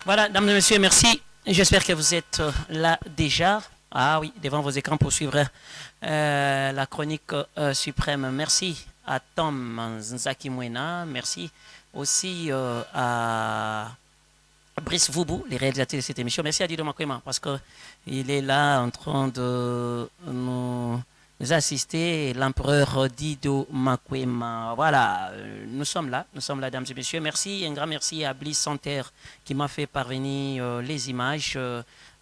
Voilà, mesdames et messieurs, merci. J'espère que vous êtes là déjà. Ah oui, devant vos écrans pour suivre la chronique suprême. Merci à Tom Nzaki Mwena. Merci aussi à Brice Voubou, les réalisateurs de cette émission. Merci à Dido Makwema parce qu'il est là en train de nous assister. L'empereur Dido Makwema. Voilà, nous sommes là, mesdames et messieurs. Merci, un grand merci à Bliss Santerre qui m'a fait parvenir les images.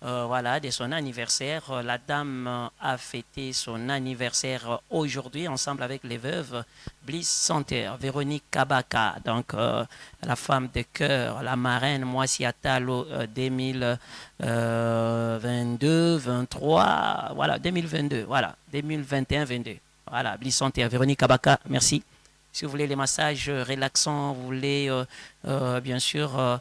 Voilà, de son anniversaire. La dame a fêté son anniversaire aujourd'hui ensemble avec les veuves Bliss Santerre, Véronique Kabaka, donc la femme de cœur, la marraine Moissi Atalo 2022, 23, voilà, 2022, voilà, 2021, 22. Voilà, Bliss Santerre, Véronique Kabaka, merci. Si vous voulez les massages relaxants, vous voulez bien sûr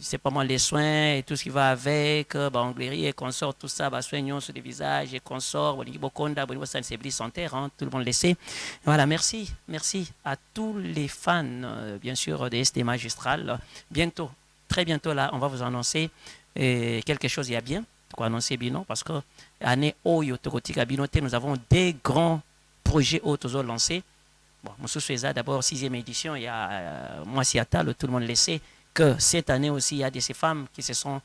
c'est pas moi les soins et tout ce qui va avec banglerie et consort tout ça soignons sur les visages et consort tout le monde le sait. Voilà, merci à tous les fans bien sûr des SD Magistral. Bientôt, très bientôt là, on va vous annoncer quelque chose il y a bien quoi annoncer Bino parce que année Oyo Tokotika Binote nous avons des grands projets autres lancés. Bon, Moussou d'abord 6e édition, il y a Moissi Attal, tout le monde le sait, que cette année aussi, il y a de ces femmes qui se sont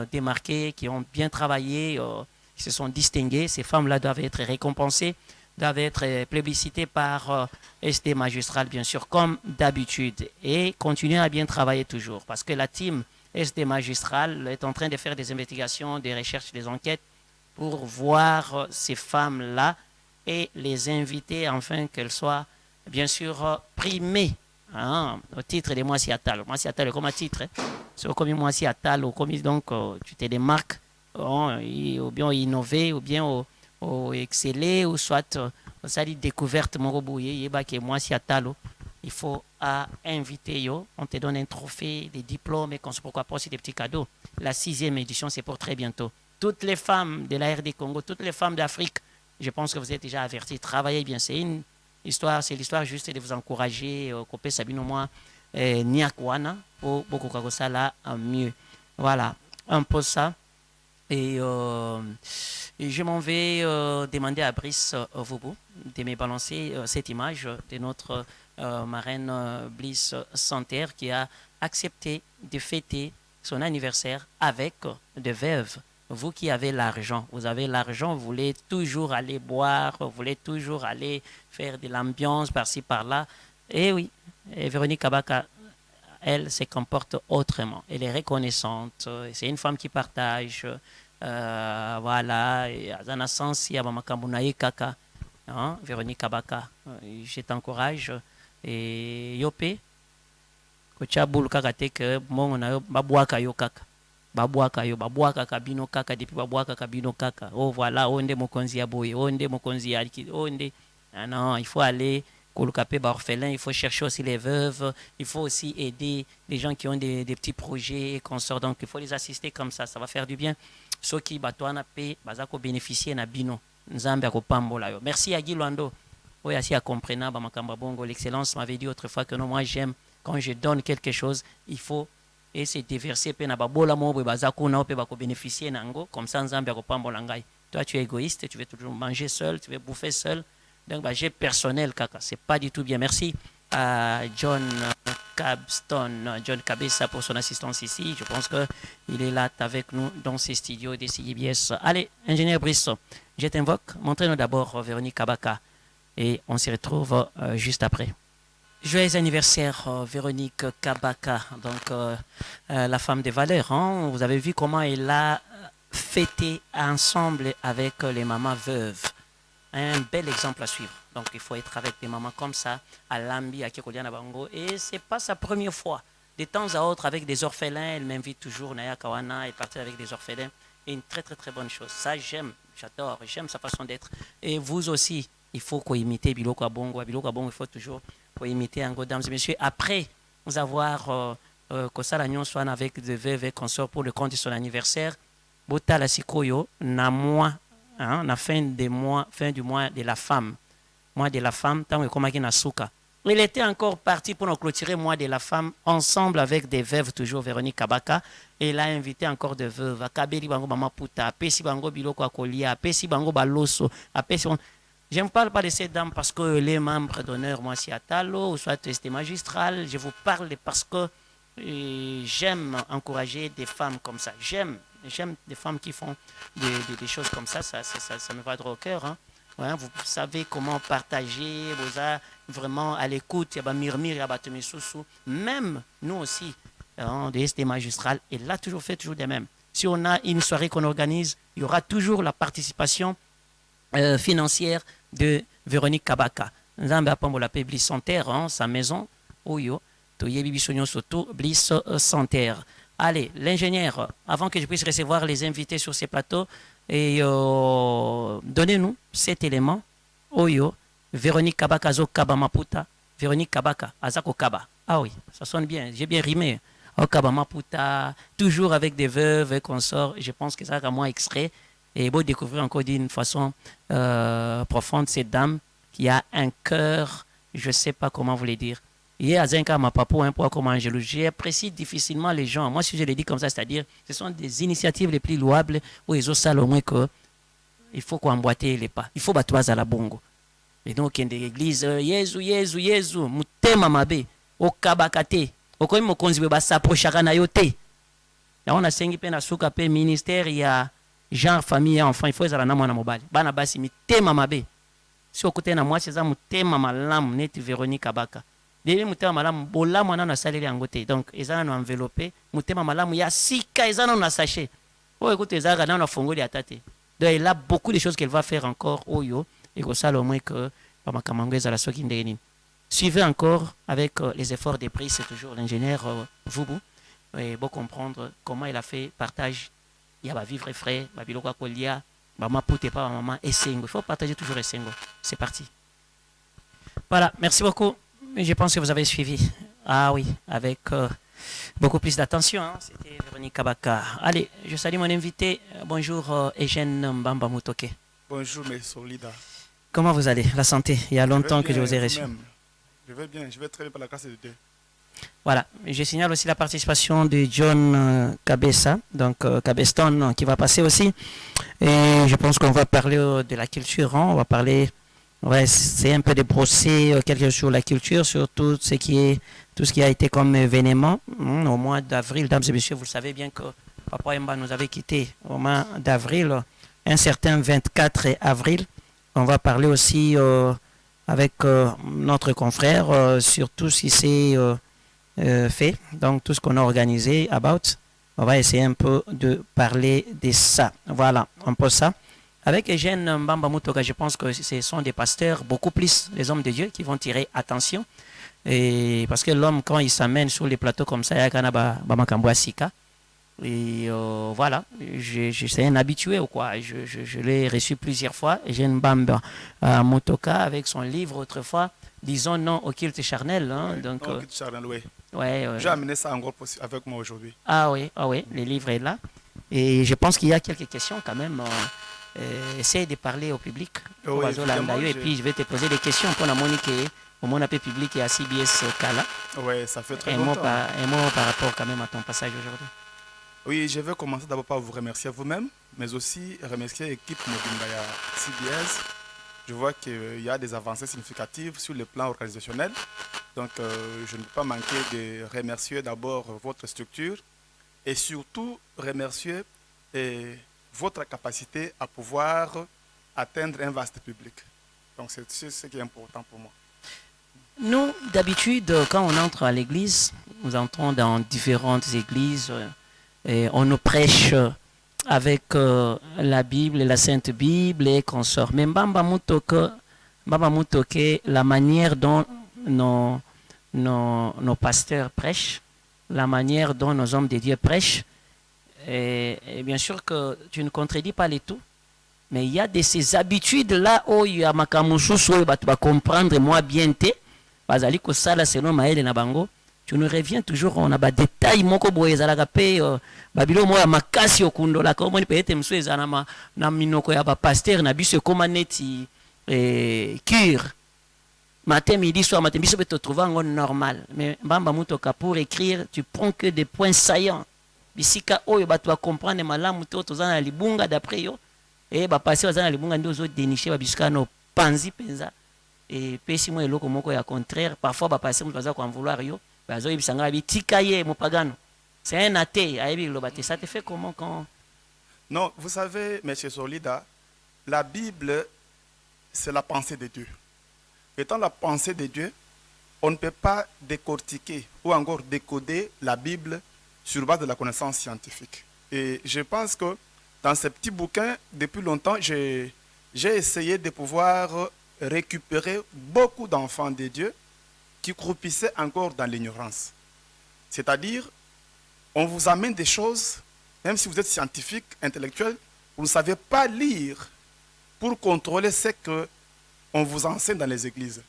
démarquées, qui ont bien travaillé, qui se sont distinguées. Ces femmes-là doivent être récompensées, doivent être plébiscitées par SD Magistral, bien sûr, comme d'habitude. Et continuer à bien travailler toujours, parce que la team SD Magistral est en train de faire des investigations, des recherches, des enquêtes pour voir ces femmes-là et les inviter afin qu'elles soient bien sûr primé au titre de Moissi Attal. Moissi Attal est comme un titre. C'est comme Moissi Attal, ou comme donc tu te démarques, ou bien innover, ou bien exceller, ou soit ça dit découverte, mon robot, que Moissi Attal, il faut inviter, on te donne un trophée, des diplômes, et pourquoi pas aussi des petits cadeaux. La 6e édition, c'est pour très bientôt. Toutes les femmes de la RD Congo, toutes les femmes d'Afrique, je pense que vous êtes déjà avertis, travaillez bien, c'est l'histoire juste de vous encourager, couper Sabine au moins, Niakwana, pour beaucoup de ça là, mieux. Voilà, un peu ça. Et je m'en vais demander à Brice Vobo de me balancer cette image de notre marraine Bliss Santerre qui a accepté de fêter son anniversaire avec des veuves. Vous qui avez l'argent, vous avez l'argent, vous voulez toujours aller boire, vous voulez toujours aller faire de l'ambiance par-ci, par-là. Et oui, et Véronique Kabaka, elle se comporte autrement. Elle est reconnaissante. C'est une femme qui partage. Voilà. Et à un sens, il y a Mamakambunaï Kaka. Véronique Kabaka. Je t'encourage. Et Yopé, Kochaboul Kakate, que mon Babouaka Yokaka. Babouaka kabino kaka depuis babouaka kabino kaka. Oh voilà, onde mokonzi ya boye, onde mokonzi ya onde. Ah non, il faut aller colocaper orphelins, il faut chercher aussi les veuves, il faut aussi aider les gens qui ont des petits projets et consorts. Donc il faut les assister comme ça va faire du bien. Ceux qui batouana paix, bazako bénéficier na bino. Nzambe akopambola yo. Merci à Guy Luando. Oui, assez à comprendre, Bamakamba Bongo. L'excellence m'avait dit autrefois que non, moi j'aime quand je donne quelque chose, il faut et c'est déversé pe na babola mo be bazako na pe bako bénéficier nango comme ça Nzambe akopambola ngai. Toi tu es égoïste, tu veux toujours manger seul, tu veux bouffer seul. Donc j'ai personnel kaka, c'est pas du tout bien. Merci à John John Cabessa pour son assistance ici. Je pense que il est là avec nous dans ces studios des CIBS. Allez, ingénieur Brice, je t'invoque. Montrez-nous d'abord Véronique Kabaka et on se retrouve juste après. Joyeux anniversaire Véronique Kabaka, donc la femme des valeurs. Hein? Vous avez vu comment elle a fêté ensemble avec les mamans veuves. Un bel exemple à suivre. Donc il faut être avec des mamans comme ça, à Lambi, à Kekoliana Bango. Et c'est pas sa première fois. De temps à autre, avec des orphelins, elle m'invite toujours, Naya Kawana, elle partait avec des orphelins. Et une très très très bonne chose. Ça j'aime, j'adore, j'aime sa façon d'être. Et vous aussi, il faut imiter Biloko Abongo. Biloko Abongo, il faut toujours imiter Ango, mesdames et messieurs. Après nous avoir Kosala Nyonswan avec des veuves et consorts pour le compte de son anniversaire, Bota la Sikoyo, na moi, la fin du mois de la femme. Mois de la femme, tant que comme na souka. Il était encore parti pour nous clôturer Mois de la femme, ensemble avec des veuves, toujours Véronique Kabaka. Et il a invité encore des veuves. Kabeli Bango Mamaputa, Pesi Bango Biloko Akolia, Pesi Bango Baloso, Pesi. Je ne parle pas de ces dames parce que les membres d'honneur, moi, c'est Atalo, ou soit testé magistral. Je vous parle parce que j'aime encourager des femmes comme ça. J'aime des femmes qui font des choses comme ça. Ça me va droit au cœur. Hein. Ouais, vous savez comment partager, vous êtes vraiment à l'écoute, il y a murmure, il y a même nous aussi, des ST magistrales, et là, toujours fait toujours des mêmes. Si on a une soirée qu'on organise, il y aura toujours la participation financière de Véronique Kabaka. Nous avons l'appelé Bliss Santerre, sa maison, Oyo, Toyebi Bissognon Soto, Bliss Santerre. Allez, l'ingénieur, avant que je puisse recevoir les invités sur ces plateaux, et donnez-nous cet élément. Oyo, Véronique Kabaka Zo Kaba Maputa, Véronique Kabaka, Azako Kaba. Ah oui, ça sonne bien, j'ai bien rimé. Kaba Maputa, toujours avec des veuves et consorts. Je pense que ça a moins extrait. Et vous découvrir encore d'une façon profonde cette dame qui a un cœur, je ne sais pas comment vous le dire. Il y a un ma papa, un point comme Angelo. J'apprécie difficilement les gens. Moi, si je le dis comme ça, c'est-à-dire, ce sont des initiatives les plus louables où ils ont ça au moins que il faut qu'on emboîter les pas. Il faut battre à la bongo. Et donc, il y a des églises, Yezu, Mutema Mabe, Okabakate, Okomi Mokonzi Beba s'approchera na yote. Là, on a 5 peines à souka pe ministère, il y a genre famille, enfant, il faut être là na mobile. Bana basi Mutema Mabe. Si au côté na moi, c'est ça Mutema Malam, net Véronique Kabaka. Dès mutema malamu bola mwana na saleli angote donc ezana no enveloppé mutema malamu ya sika ezana na sachet oh écoute ezaka na na fongoli atate donc il a beaucoup de choses qu'elle va faire encore oyo et que ça au moins que papa kamangeza la soki ndeni suivez encore avec les efforts des prix c'est toujours l'ingénieur Vubu et bon comprendre comment il a fait partage il y a ba vivre frais ba biloko kolia ba mapute pas maman esengo il faut partager toujours esengo c'est parti voilà merci beaucoup. Je pense que vous avez suivi. Ah oui, avec beaucoup plus d'attention. Hein. C'était Véronique Kabaka. Allez, je salue mon invité. Bonjour, Eugène Mbamba Mutoke. Bonjour, mes solides. Comment vous allez? La santé? Il y a longtemps que je vous ai reçu. Je vais bien, je vais très bien par la grâce de Dieu. Voilà, je signale aussi la participation de John Cabessa, donc Cabeston, qui va passer aussi. Et je pense qu'on va parler de la culture. Hein. On va parler. Ouais, c'est un peu de brosser quelque chose sur la culture, sur tout ce qui a été comme événement au mois d'avril. Mesdames et messieurs, vous le savez bien que Papa Emba nous avait quittés au mois d'avril, un certain 24 avril. On va parler aussi avec notre confrère sur tout ce qui s'est fait, donc tout ce qu'on a organisé about. On va essayer un peu de parler de ça. Voilà, un peu ça. Avec Eugène Mbamba Mutoka, je pense que ce sont des pasteurs, beaucoup plus les hommes de Dieu qui vont tirer attention. Et parce que l'homme, quand il s'amène sur les plateaux comme ça, il y a Bamakamboa Sika. Et voilà, c'est un habitué ou quoi. Je l'ai reçu plusieurs fois. Eugène Mbamba Mutoka, avec son livre autrefois, disons non au culte charnel. Hein, oui, donc, non au culte charnel, oui. Ouais, j'ai amené ça encore avec moi aujourd'hui. Ah oui, le livre est là. Et je pense qu'il y a quelques questions quand même. Essaye de parler au public. Oui, et puis je vais te poser des questions pour la Monique au mon appel public et à CBS Kala. Oui, ça fait très longtemps. Un mot par rapport quand même à ton passage aujourd'hui. Oui, je vais commencer d'abord par vous remercier vous-même, mais aussi remercier l'équipe Mobimbaya CBS. Je vois qu'il y a des avancées significatives sur le plan organisationnel. Donc, je ne peux pas manquer de remercier d'abord votre structure et surtout remercier votre capacité à pouvoir atteindre un vaste public. Donc, c'est ce qui est important pour moi. Nous, d'habitude, quand on entre à l'église, nous entrons dans différentes églises et on nous prêche avec la Bible, la Sainte Bible et qu'on sort. Mais Mbamba Mutoke, la manière dont nos pasteurs prêchent, la manière dont nos hommes de Dieu prêchent, et bien sûr que tu ne contredis pas les tout, mais il y a de ces habitudes-là où il y a makamususu où tu vas comprendre moi bien te, bazali ko sala selon maele na bango, tu nous reviens toujours on a ba détail moko boye zalaka pe babilo mo ya makasi okundola ko moni peut-être mso ezana na minoko ya ba pasteur na biso koma neti cure Matin, midi, soir, matin, tu te trouves en normal. Mais Bamba Mutoka, pour écrire, tu prends que des points saillants. Bisika oyo ba tu vas comprendre malamu to tozana libunga d'après yo et ba passer ozana libunga ndio zo dénicher ba bisika no panzi penza et pesi mo eloko moko ya contraire parfois ba passer mutu ko en vouloir yo ba zo ibisanga bi tikaye mo pagano c'est un athée ayebi lo baté ça te fait comment quand Non, vous savez, monsieur Solida, la Bible, c'est la pensée de Dieu. Étant la pensée de Dieu, on ne peut pas décortiquer ou encore décoder la Bible sur base de la connaissance scientifique. Et je pense que dans ce petit bouquin, depuis longtemps, j'ai essayé de pouvoir récupérer beaucoup d'enfants de Dieu qui croupissaient encore dans l'ignorance. C'est-à-dire, on vous amène des choses, même si vous êtes scientifique, intellectuel, vous ne savez pas lire pour contrôler ce qu'on vous enseigne dans les églises.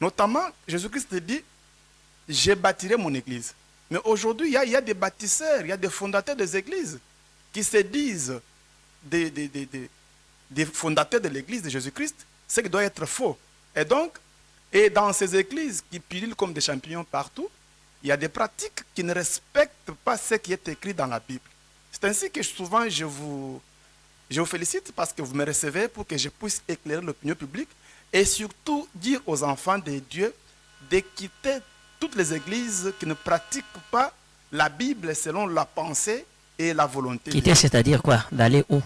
Notamment, Jésus-Christ dit, je bâtirai mon église. Mais aujourd'hui, il y a des bâtisseurs, il y a des fondateurs des églises qui se disent des fondateurs de l'église de Jésus-Christ, ce qui doit être faux. Et dans ces églises qui pilulent comme des champignons partout, il y a des pratiques qui ne respectent pas ce qui est écrit dans la Bible. C'est ainsi que souvent je vous félicite parce que vous me recevez pour que je puisse éclairer l'opinion publique et surtout dire aux enfants de Dieu de quitter toutes les églises qui ne pratiquent pas la Bible selon la pensée et la volonté. Quitter, c'est-à-dire quoi? D'aller où?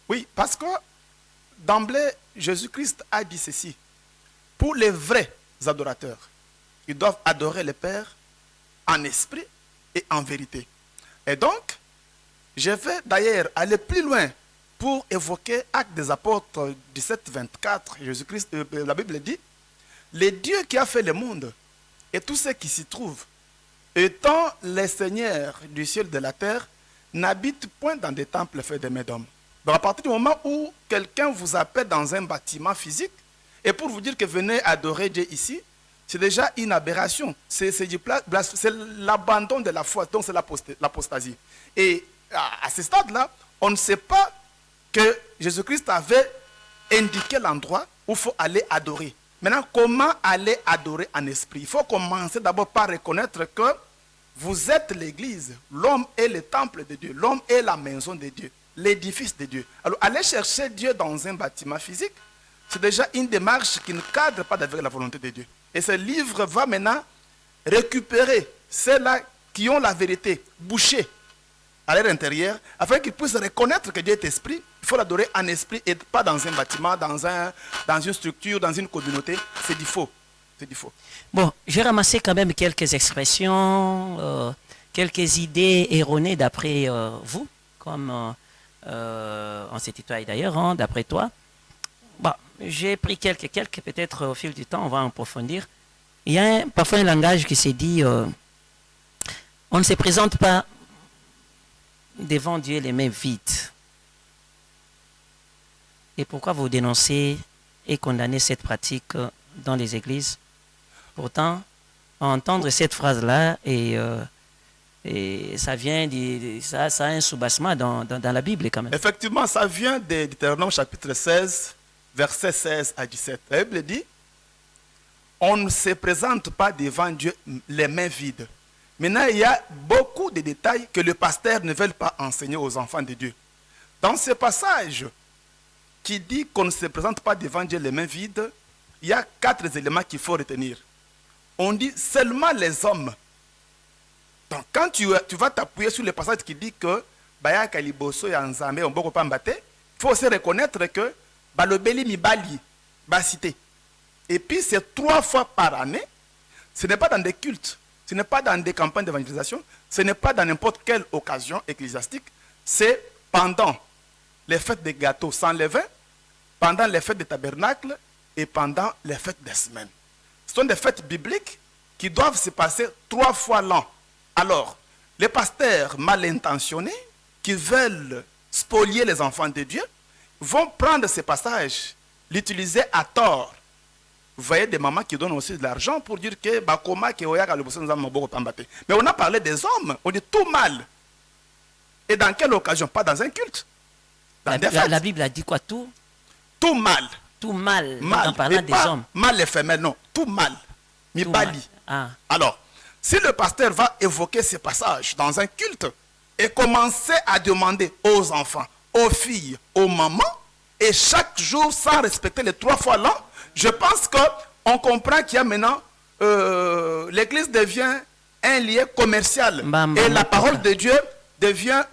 Oui, parce que d'emblée, Jésus-Christ a dit ceci. Pour les vrais adorateurs, ils doivent adorer le Père en esprit et en vérité. Et donc, je vais d'ailleurs aller plus loin pour évoquer Actes des Apôtres 17, 24. Jésus-Christ, la Bible dit, le Dieu qui a fait le monde et tout ce qui s'y trouve, étant le Seigneur du ciel et de la terre, n'habite point dans des temples faits de mains d'hommes. Donc à partir du moment où quelqu'un vous appelle dans un bâtiment physique, et pour vous dire que venez adorer Dieu ici, c'est déjà une aberration. C'est l'abandon de la foi, donc c'est l'apostasie. Et à ce stade-là, on ne sait pas que Jésus-Christ avait indiqué l'endroit où il faut aller adorer. Maintenant, comment aller adorer en esprit? Il faut commencer d'abord par reconnaître que vous êtes l'église. L'homme est le temple de Dieu. L'homme est la maison de Dieu, l'édifice de Dieu. Alors, aller chercher Dieu dans un bâtiment physique, c'est déjà une démarche qui ne cadre pas avec la volonté de Dieu. Et ce livre va maintenant récupérer ceux-là qui ont la vérité bouchée à leur intérieur, afin qu'ils puissent reconnaître que Dieu est esprit. Il faut l'adorer en esprit et pas dans un bâtiment, dans une structure, dans une communauté. C'est du faux. C'est du faux. Bon, j'ai ramassé quand même quelques expressions, quelques idées erronées d'après vous, comme on s'est tutoyé d'ailleurs, hein, d'après toi. Bon, j'ai pris quelques peut-être au fil du temps, on va approfondir. Il y a parfois un langage qui s'est dit, on ne se présente pas devant Dieu les mains vides. Et pourquoi vous dénoncez et condamnez cette pratique dans les églises? Pourtant, entendre cette phrase-là, et ça vient, ça a un soubassement dans la Bible quand même. Effectivement, ça vient de Deutéronome chapitre 16, versets 16 à 17. La Bible dit, on ne se présente pas devant Dieu les mains vides. Maintenant, il y a beaucoup de détails que le pasteur ne veut pas enseigner aux enfants de Dieu. Dans ce passage qui dit qu'on ne se présente pas devant Dieu les mains vides, il y a 4 éléments qu'il faut retenir. On dit seulement les hommes. Donc, quand tu vas t'appuyer sur le passage qui dit que il faut aussi reconnaître que balobeli mibali basité. Et puis, c'est 3 fois par année. Ce n'est pas dans des cultes. Ce n'est pas dans des campagnes d'évangélisation, ce n'est pas dans n'importe quelle occasion ecclésiastique, c'est pendant les fêtes des gâteaux sans levain, pendant les fêtes des tabernacles et pendant les fêtes des semaines. Ce sont des fêtes bibliques qui doivent se passer 3 fois l'an. Alors, les pasteurs mal intentionnés qui veulent spolier les enfants de Dieu vont prendre ces passages, l'utiliser à tort. Vous voyez des mamans qui donnent aussi de l'argent pour dire que mais on a parlé des hommes, on dit tout mal. Et dans quelle occasion? Pas dans un culte. Dans La Bible a dit quoi? Tout mal. tout mal, Mal. en parlant Et des pas hommes. mal les femelles, non. Tout mal. Tout mal. Mibali. Ah. Alors, si le pasteur va évoquer ces passages dans un culte et commencer à demander aux enfants, aux filles, aux mamans, et chaque jour sans respecter les 3 fois l'an, je pense qu'on comprend qu'il y a maintenant, l'église devient un lien commercial. Mbamba Et la Mutoka. parole de Dieu devient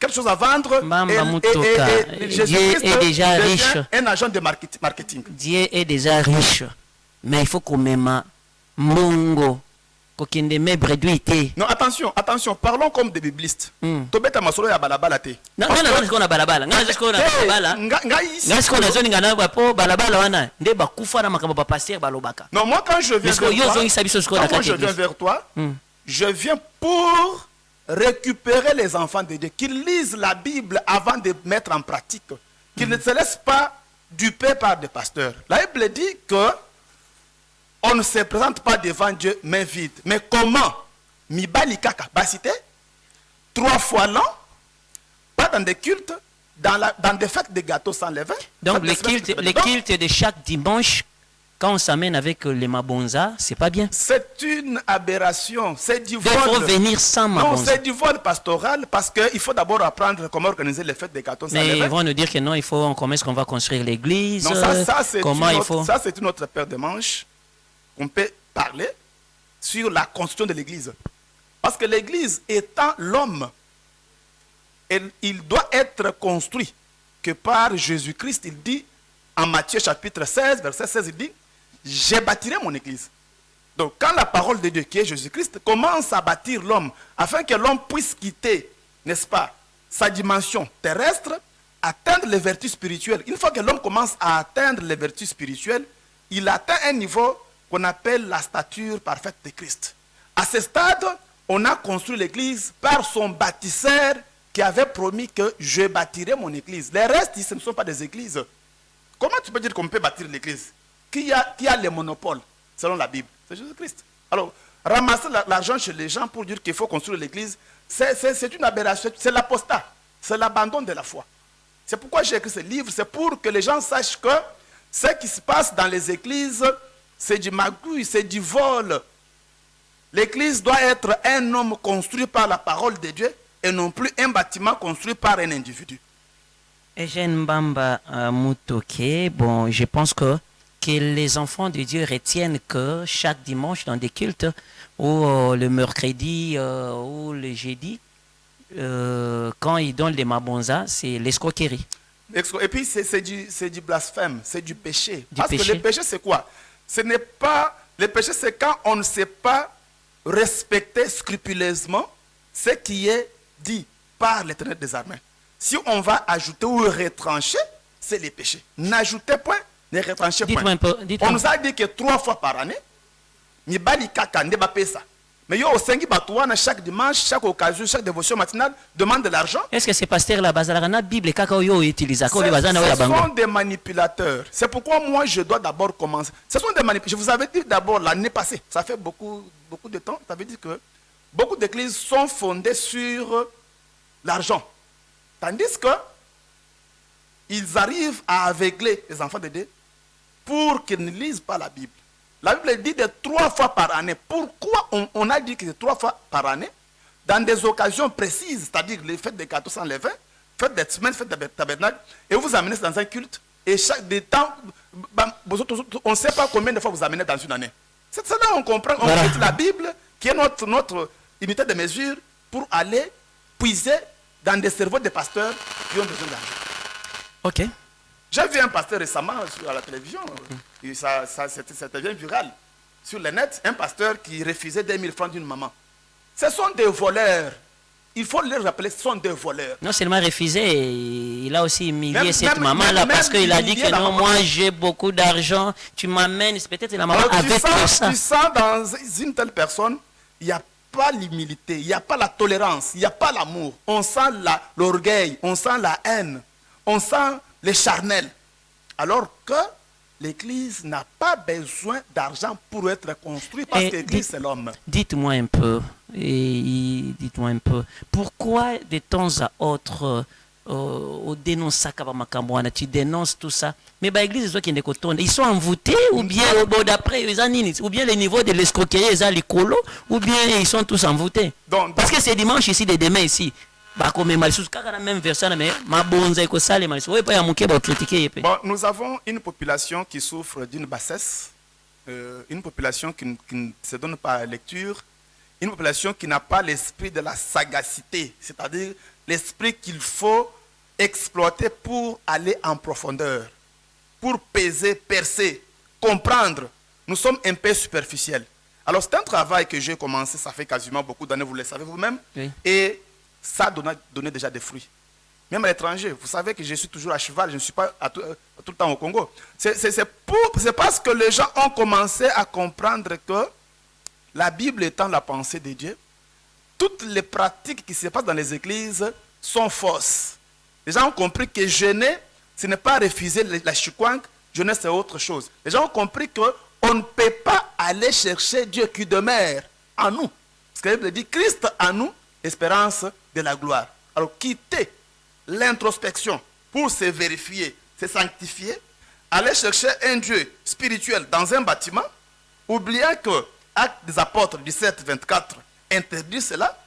quelque chose à vendre. Mbamba Mutoka. Dieu Jésus-Christ est déjà devient riche. un agent de marketing. Dieu est déjà riche. Mais il faut qu'on m'aime. Mongo. Kokinde me bredouité. Non, attention, parlons comme des biblistes. Tobeta masolo ya balabala te. Non, non, non, balabala. Non, c'est qu'on a balabala. Non, c'est qu'on a zone ngana po balabala wana. Nde ba kufa na makamba ba pasteur balobaka. Non, moi quand je viens vers toi, je viens pour récupérer les enfants de Dieu, qu'ils lisent la Bible avant de mettre en pratique, qu'ils ne se laissent pas duper par des pasteurs. La Bible dit que on ne se présente pas devant Dieu main vide. Mais comment? Mibali kaka basité 3 fois l'an, pas dans des cultes, dans des fêtes de gâteaux sans levain. Donc les cultes de chaque dimanche, quand on s'amène avec les mabonza, c'est pas bien. C'est une aberration, c'est du vol. Il faut venir sans mabonza. Non, c'est du vol pastoral parce qu'il faut d'abord apprendre comment organiser les fêtes des gâteaux sans levain. Mais ils vont nous dire que non, il faut, comment est-ce qu'on va construire l'église? Non, ça c'est une autre paire de manches. On peut parler sur la construction de l'église. Parce que l'église étant l'homme, il doit être construit que par Jésus-Christ. Il dit en Matthieu chapitre 16, verset 16, il dit, je bâtirai mon église. Donc quand la parole de Dieu qui est Jésus-Christ commence à bâtir l'homme, afin que l'homme puisse quitter, n'est-ce pas, sa dimension terrestre, atteindre les vertus spirituelles. Une fois que l'homme commence à atteindre les vertus spirituelles, il atteint un niveau qu'on appelle la stature parfaite de Christ. À ce stade, on a construit l'église par son bâtisseur qui avait promis que je bâtirai mon église. Les restes, ce ne sont pas des églises. Comment tu peux dire qu'on peut bâtir l'église? Qui a les monopoles, selon la Bible? C'est Jésus-Christ. Alors, ramasser l'argent chez les gens pour dire qu'il faut construire l'église, c'est une aberration, c'est l'apostat, c'est l'abandon de la foi. C'est pourquoi j'ai écrit ce livre, c'est pour que les gens sachent que ce qui se passe dans les églises, c'est du magouille, c'est du vol. L'église doit être un homme construit par la parole de Dieu et non plus un bâtiment construit par un individu. Eugène Mbamba Mutoke, bon, je pense que les enfants de Dieu retiennent que chaque dimanche dans des cultes, ou le mercredi ou le jeudi, quand ils donnent les mabonza, c'est l'escroquerie. Et puis c'est du blasphème, c'est du péché. Parce que le péché c'est quoi? Ce n'est pas... Le péché c'est quand on ne sait pas respecter scrupuleusement ce qui est dit par l'Éternel des armées. Si on va ajouter ou retrancher, c'est les péchés. N'ajoutez point, ne retranchez point. On nous a dit que 3 fois par année, ni bali kaka ne pas ça. Mais yo au sengi batouana chaque dimanche, chaque occasion, chaque dévotion matinale demande de l'argent. Est-ce que ces pasteurs là bazalana Bible kaka yo utilise ce sont des manipulateurs. C'est pourquoi moi je dois d'abord commencer. Ce sont des manipulateurs. Je vous avais dit d'abord l'année passée, ça fait beaucoup de temps, ça veut dire que beaucoup d'églises sont fondées sur l'argent. Tandis que ils arrivent à aveugler les enfants de Dieu pour qu'ils ne lisent pas la Bible. La Bible dit de 3 fois par année. Pourquoi on a dit que 3 fois par année? Dans des occasions précises, c'est-à-dire les fêtes des gâteaux sans levain, fêtes des semaines, fêtes des tabernacles, et vous vous amenez dans un culte, et chaque des temps, on ne sait pas combien de fois vous amenez dans une année. C'est ça on comprend, on quitte la Bible, qui est notre unité de mesure, pour aller puiser dans des cerveaux de pasteurs qui ont besoin d'argent. Ok. J'ai vu un pasteur récemment à la télévision, et c'était bien viral, sur le net, un pasteur qui refusait 2000 francs d'une maman. Ce sont des voleurs. Il faut les rappeler, ce sont des voleurs. Non seulement refusé, il a aussi humilié cette maman-là parce qu'il a dit que non, moi j'ai beaucoup d'argent, tu m'amènes, peut-être la maman avec ça. Tu sens dans une telle personne, il n'y a pas l'humilité, il n'y a pas la tolérance, il n'y a pas l'amour. On sent l'orgueil, on sent la haine, on sent les charnels. Alors que l'église n'a pas besoin d'argent pour être construite parce que l'église c'est l'homme. Dites-moi un peu, pourquoi de temps à autre dénonce tu dénonces tout ça. Mais bah, l'église, ils sont envoûtés ou bien d'après ou bien le niveau de l'escroquerie, ou bien ils sont tous envoûtés. Donc, parce que c'est dimanche ici, de demain ici. Bon, nous avons une population qui souffre d'une bassesse, une population qui ne se donne pas à la lecture, une population qui n'a pas l'esprit de la sagacité, c'est-à-dire l'esprit qu'il faut exploiter pour aller en profondeur, pour peser, percer, comprendre. Nous sommes un peu superficiels. Alors c'est un travail que j'ai commencé, ça fait quasiment beaucoup d'années, vous le savez vous-même, oui. Et ça a donné déjà des fruits. Même à l'étranger, vous savez que je suis toujours à cheval, je ne suis pas tout le temps au Congo. C'est parce que les gens ont commencé à comprendre que la Bible étant la pensée de Dieu, toutes les pratiques qui se passent dans les églises sont fausses. Les gens ont compris que jeûner, ce n'est pas refuser la chikwang, jeûner c'est autre chose. Les gens ont compris qu'on ne peut pas aller chercher Dieu qui demeure en nous. Parce que la Bible dit Christ en nous, espérance de la gloire. Alors quitter l'introspection pour se vérifier, se sanctifier, aller chercher un Dieu spirituel dans un bâtiment, oubliant que Actes des apôtres 17-24 interdit cela.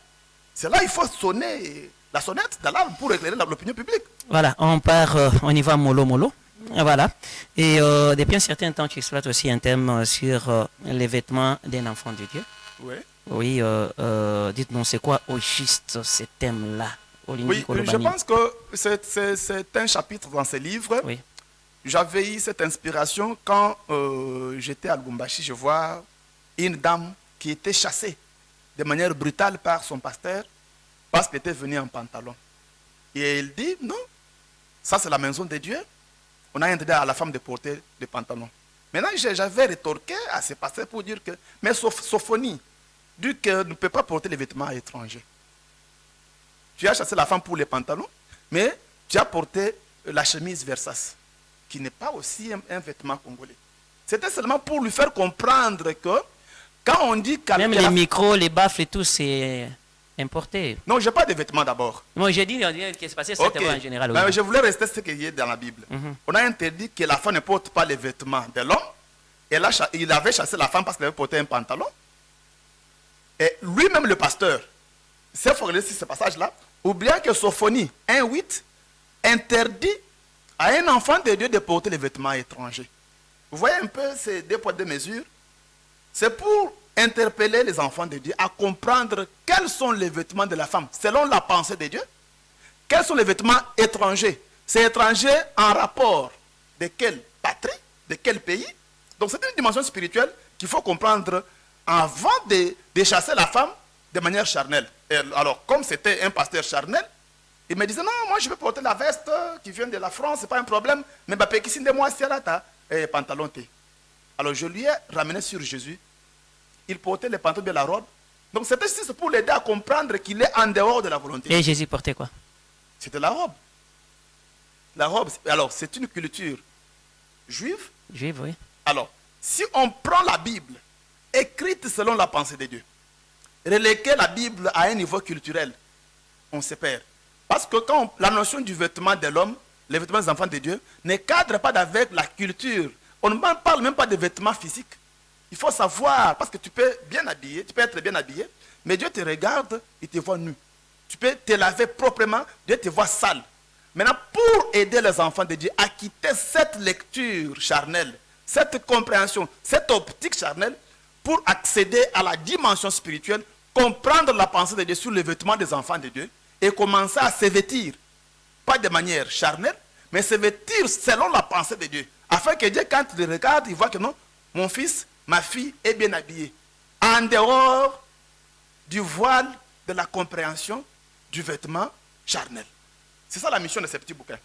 C'est là il faut sonner la sonnette d'alarme pour éclairer l'opinion publique. Voilà, on part, on y va mollo. Voilà. Et depuis un certain temps, tu exploites aussi un thème sur les vêtements d'un enfant de Dieu. Oui. Oui, dites-nous, c'est quoi au juste ce thème-là? Oui, je pense que c'est un chapitre dans ce livre. Oui. J'avais eu cette inspiration quand j'étais à Lubumbashi. Je vois une dame qui était chassée de manière brutale par son pasteur parce qu'elle était venue en pantalon. Et elle dit, non, ça c'est la maison de Dieu. On a interdit à la femme de porter des pantalons. Maintenant, j'avais rétorqué à ce pasteur pour dire que, mais Sophonie, dit qu'elle ne peut pas porter les vêtements étrangers. Tu as chassé la femme pour les pantalons, mais tu as porté la chemise Versace, qui n'est pas aussi un vêtement congolais. C'était seulement pour lui faire comprendre que quand on dit... Même les micros, les baffles et tout, c'est importé. Non, je n'ai pas de vêtements d'abord. Moi, j'ai dit qu'il se passait ça en général. Oui. Je voulais rester ce qu'il y a dans la Bible. On a interdit que la femme ne porte pas les vêtements de l'homme. Et là, il avait chassé la femme parce qu'elle avait porté un pantalon. Et lui-même, le pasteur, s'est focalisé sur ce passage-là, oubliant que Sophonie 1.8 interdit à un enfant de Dieu de porter les vêtements étrangers. Vous voyez un peu ces deux poids, deux mesures. C'est pour interpeller les enfants de Dieu à comprendre quels sont les vêtements de la femme, selon la pensée de Dieu. Quels sont les vêtements étrangers? C'est étranger en rapport de quelle patrie, de quel pays. Donc c'est une dimension spirituelle qu'il faut comprendre avant de chasser la femme de manière charnelle. Et alors, comme c'était un pasteur charnel, il me disait, non, moi je vais porter la veste qui vient de la France, c'est pas un problème, mais qui de moi, c'est là, pantalon T. Alors je lui ai ramené sur Jésus. Il portait les pantalons de la robe. Donc c'était juste pour l'aider à comprendre qu'il est en dehors de la volonté. Et Jésus portait quoi? C'était la robe. La robe, alors c'est une culture juive. Juive, oui. Alors, si on prend la Bible, écrite selon la pensée de Dieu, reléguer la Bible à un niveau culturel, on se perd. Parce que quand la notion du vêtement de l'homme, les vêtements des enfants de Dieu, ne cadre pas avec la culture. On ne parle même pas de vêtements physiques. Il faut savoir, parce que tu peux bien habiller, tu peux être bien habillé, mais Dieu te regarde, il te voit nu. Tu peux te laver proprement, Dieu te voit sale. Maintenant, pour aider les enfants de Dieu à quitter cette lecture charnelle, cette compréhension, cette optique charnelle, pour accéder à la dimension spirituelle, comprendre la pensée de Dieu sur les vêtements des enfants de Dieu et commencer à se vêtir, pas de manière charnelle, mais se vêtir selon la pensée de Dieu. Afin que Dieu, quand il regarde, il voit que non, mon fils, ma fille est bien habillée. En dehors du voile de la compréhension du vêtement charnel. C'est ça la mission de ces petits bouquins.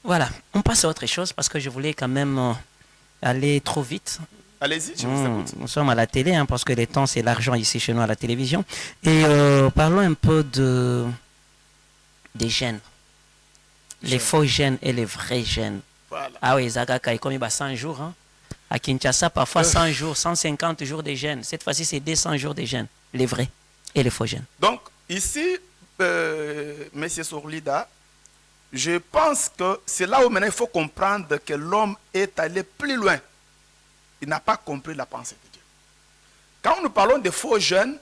Voilà, on passe à autre chose parce que je voulais quand même aller trop vite. Allez-y, je vous écoute. Nous sommes à la télé, hein, parce que le temps, c'est l'argent ici chez nous à la télévision. Et parlons un peu des gènes. Les faux gènes et les vrais gènes. Voilà. Ah oui, Zagaka, comme il y a 100 jours. Hein. À Kinshasa, parfois 100 jours, 150 jours de gènes. Cette fois-ci, c'est 200 jours de gènes. Les vrais et les faux gènes. Donc, ici, M. Sourlida je pense que c'est là où maintenant il faut comprendre que l'homme est allé plus loin. Il n'a pas compris la pensée de Dieu. Quand nous parlons de faux jeûnes,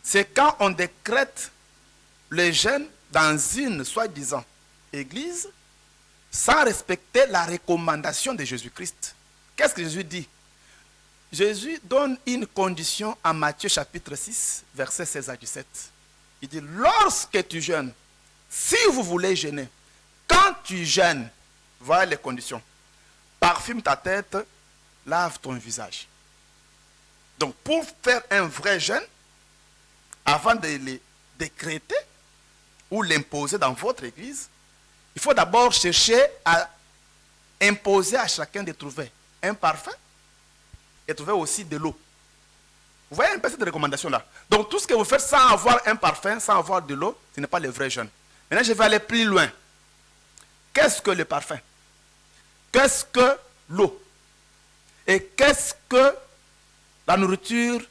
c'est quand on décrète le jeûne dans une soi-disant église sans respecter la recommandation de Jésus-Christ. Qu'est-ce que Jésus dit? Jésus donne une condition en Matthieu chapitre 6, versets 16 à 17. Il dit, lorsque tu jeûnes, si vous voulez jeûner, quand tu jeûnes, voilà les conditions. Parfume ta tête, lave ton visage. Donc pour faire un vrai jeûne, avant de le décréter ou l'imposer dans votre église, il faut d'abord chercher à imposer à chacun de trouver un parfum et trouver aussi de l'eau. Vous voyez un peu cette recommandation-là. Donc tout ce que vous faites sans avoir un parfum, sans avoir de l'eau, ce n'est pas le vrai jeûne. Maintenant, je vais aller plus loin. Qu'est-ce que le parfum? Qu'est-ce que l'eau? Et qu'est-ce que la nourriture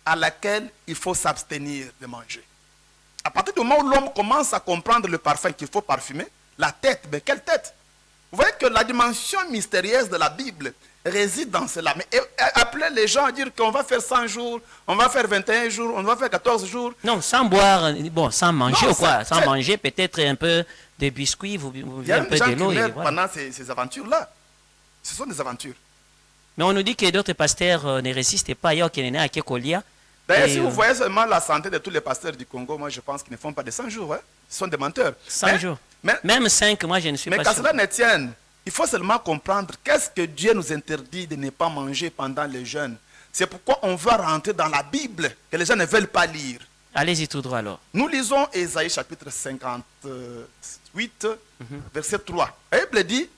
à laquelle il faut s'abstenir de manger? À partir du moment où l'homme commence à comprendre le parfum qu'il faut parfumer, la tête, mais quelle tête? Vous voyez que la dimension mystérieuse de la Bible réside dans cela. Mais appeler les gens à dire qu'on va faire 100 jours, on va faire 21 jours, on va faire 14 jours. Non, sans boire, bon, sans manger Non, ou quoi? Sans manger, peut-être un peu de biscuits, vous buvez un peu de l'eau. Il y a des gens qui meurent pendant ces aventures-là. Ce sont des aventures. Mais on nous dit que d'autres pasteurs ne résistent pas. Il y a qui à Kekolia. D'ailleurs, si vous voyez seulement la santé de tous les pasteurs du Congo, moi je pense qu'ils ne font pas de 100 jours. Hein. Ils sont des menteurs. 100 jours. Même 5, moi je ne suis pas sûr. Mais qu'à cela ne tienne, il faut seulement comprendre qu'est-ce que Dieu nous interdit de ne pas manger pendant le jeûne. C'est pourquoi on va rentrer dans la Bible que les gens ne veulent pas lire. Allez-y tout droit alors. Nous lisons Ésaïe chapitre 58, verset 3. La Bible dit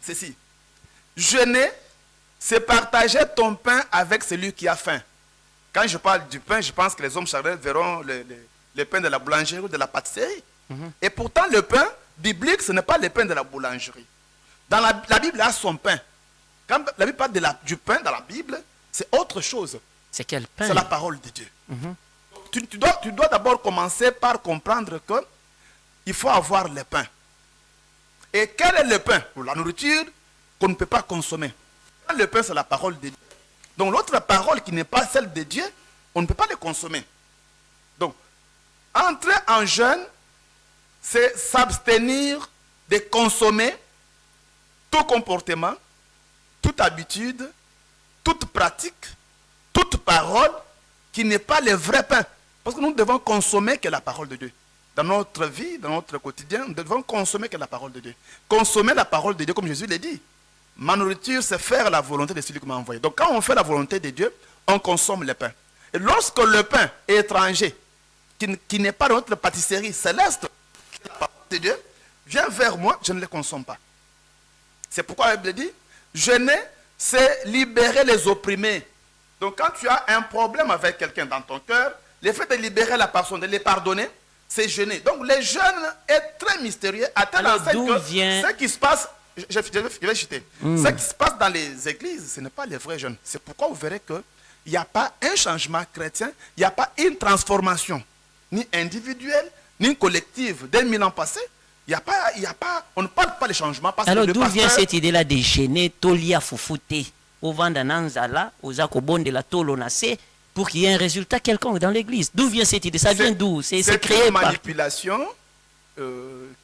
ceci. Jeûner, c'est partager ton pain avec celui qui a faim. Quand je parle du pain, je pense que les hommes charnels verront le pain de la boulangerie ou de la pâtisserie. Et pourtant, le pain biblique, ce n'est pas le pain de la boulangerie. Dans la Bible a son pain. Quand la Bible parle du pain dans la Bible, c'est autre chose. C'est quel pain? C'est la parole de Dieu. Tu dois d'abord commencer par comprendre qu'il faut avoir le pain. Et quel est le pain? La nourriture qu'on ne peut pas consommer. Le pain, c'est la parole de Dieu. Donc l'autre parole qui n'est pas celle de Dieu, on ne peut pas le consommer. Donc, entrer en jeûne, c'est s'abstenir de consommer tout comportement, toute habitude, toute pratique, toute parole qui n'est pas le vrai pain. Parce que nous devons consommer que la parole de Dieu. Dans notre vie, dans notre quotidien, nous devons consommer que la parole de Dieu. Consommer la parole de Dieu, comme Jésus l'a dit. Ma nourriture, c'est faire la volonté de celui qui m'a envoyé. Donc quand on fait la volonté de Dieu, on consomme le pain. Et lorsque le pain est étranger, qui n'est pas notre pâtisserie céleste, la parole de Dieu, vient vers moi, je ne le consomme pas. C'est pourquoi la Bible dit, jeûner, c'est libérer les opprimés. Donc quand tu as un problème avec quelqu'un dans ton cœur, le fait de libérer la personne, de les pardonner, c'est jeûner. Donc le jeûne est très mystérieux, à tel enseigne que ce qui se passe... Je vais chuter. Ce qui se passe dans les églises, ce n'est pas les vrais jeunes. C'est pourquoi vous verrez qu'il n'y a pas un changement chrétien, il n'y a pas une transformation, ni individuelle, ni collective. Dès 1000 ans passés, on ne parle pas de changement. Parce alors que d'où vient cette idée-là de gêner, tolia foufoute, au vandananzala, aux akobon de la tolonacé, pour qu'il y ait un résultat quelconque dans l'église? D'où vient cette idée? Ça vient d'où? C'est créé une manipulation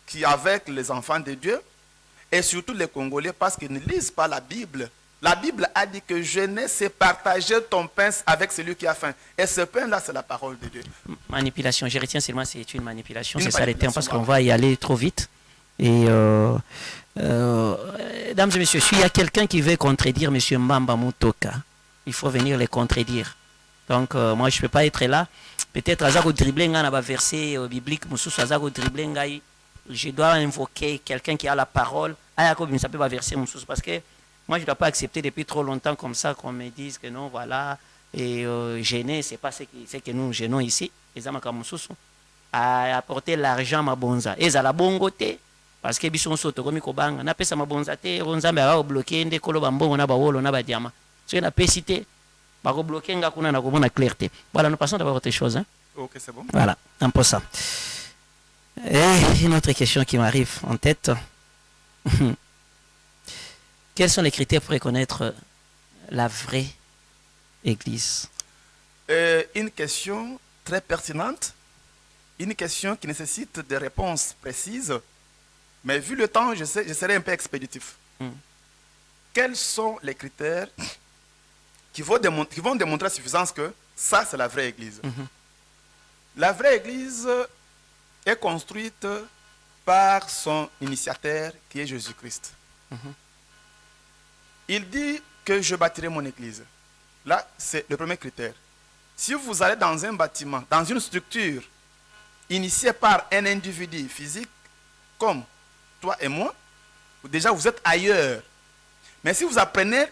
qui, avec les enfants de Dieu, et surtout les Congolais, parce qu'ils ne lisent pas la Bible. La Bible a dit que jeûner, c'est partager ton pain avec celui qui a faim. Et ce pain-là, c'est la parole de Dieu. Manipulation, je retiens seulement c'est une manipulation. Une c'est ça le terme, parce qu'on voilà. va y aller trop vite. Et, mesdames et messieurs, s'il y a quelqu'un qui veut contredire M. Mbamba Mutoka, il faut venir les contredire. Donc, moi, je ne peux pas être là. Peut-être, Azako dribbling, on a un verset biblique, Azako dribbling, je dois invoquer quelqu'un qui a la parole. Ça peut pas verser mon parce que moi je ne dois pas accepter depuis trop longtemps comme ça qu'on me dise que non, voilà, et gêner, c'est pas ce que nous gênons ici. Les hommes comme à apporter l'argent ma bonza. Et ça la bongoté parce que bison soto comme kobanga na pesa ma bonza te ronzambe a bloquer ndé kolo bambongo na ba wolo na ba diama. So na pesité ba ko bloquer nga kuna na ko mona clarté. Voilà, nous passons d'abord autre chose hein. OK, c'est bon. Voilà, un peu ça. Et une autre question qui m'arrive en tête. Quels sont les critères pour reconnaître la vraie Église? Une question très pertinente, une question qui nécessite des réponses précises, mais vu le temps, je serai un peu expéditif. Quels sont les critères qui vont démontrer à suffisance que ça, c'est la vraie Église? La vraie Église est construite par son initiateur qui est Jésus-Christ. Il dit que je bâtirai mon Église. Là, c'est le premier critère. Si vous allez dans un bâtiment, dans une structure initiée par un individu physique, comme toi et moi, déjà vous êtes ailleurs. Mais si vous apprenez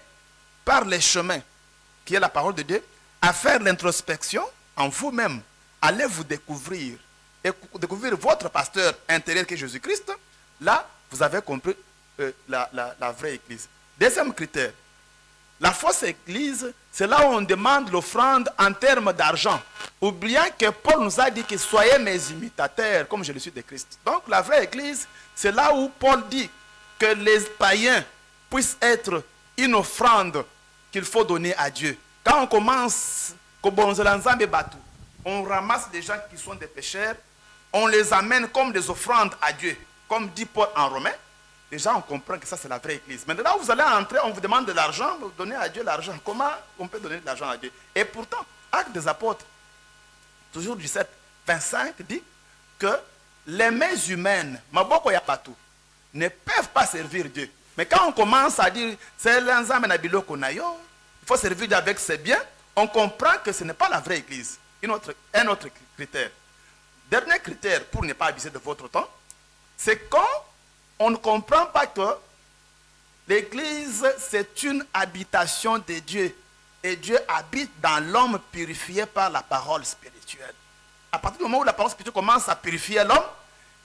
par les chemins, qui est la parole de Dieu, à faire l'introspection en vous-même, allez vous découvrir et découvrir votre pasteur intérieur qui est Jésus-Christ, là, vous avez compris la vraie Église. Deuxième critère, la fausse Église, c'est là où on demande l'offrande en termes d'argent. Oubliant que Paul nous a dit que soyez mes imitateurs, comme je le suis de Christ. Donc la vraie Église, c'est là où Paul dit que les païens puissent être une offrande qu'il faut donner à Dieu. Quand on commence, on ramasse des gens qui sont des pécheurs, on les amène comme des offrandes à Dieu, comme dit Paul en Romains. Déjà, on comprend que ça, c'est la vraie Église. Maintenant, vous allez entrer, on vous demande de l'argent, vous donnez à Dieu l'argent. Comment on peut donner de l'argent à Dieu? Et pourtant, Actes des Apôtres, toujours 17, 25, dit que les mains humaines, ne peuvent pas servir Dieu. Mais quand on commence à dire, c'est l'ensemble il faut servir Dieu avec ses biens, on comprend que ce n'est pas la vraie Église. Un autre critère. Dernier critère, pour ne pas abuser de votre temps, c'est quand on ne comprend pas que l'Église, c'est une habitation de Dieu. Et Dieu habite dans l'homme purifié par la parole spirituelle. À partir du moment où la parole spirituelle commence à purifier l'homme,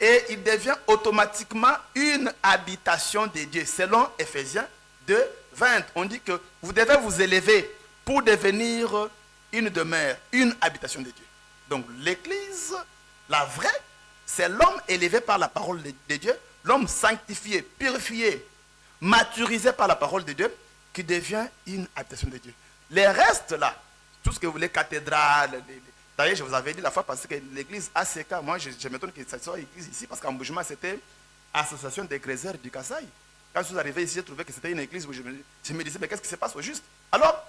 et il devient automatiquement une habitation de Dieu. Selon Ephésiens 2, 20, on dit que vous devez vous élever pour devenir une demeure, une habitation de Dieu. Donc l'Église, la vraie, c'est l'homme élevé par la parole de Dieu, l'homme sanctifié, purifié, maturisé par la parole de Dieu, qui devient une habitation de Dieu. Les restes là, tout ce que vous voulez, cathédrales, d'ailleurs je vous avais dit la fois passée que l'église ACK, moi je m'étonne que ça soit église ici, parce qu'en Bougema c'était Association des Gréseurs du Kasaï. Quand je suis arrivé ici, j'ai trouvé que c'était une église où je me disais, mais qu'est-ce qui se passe au juste? Alors,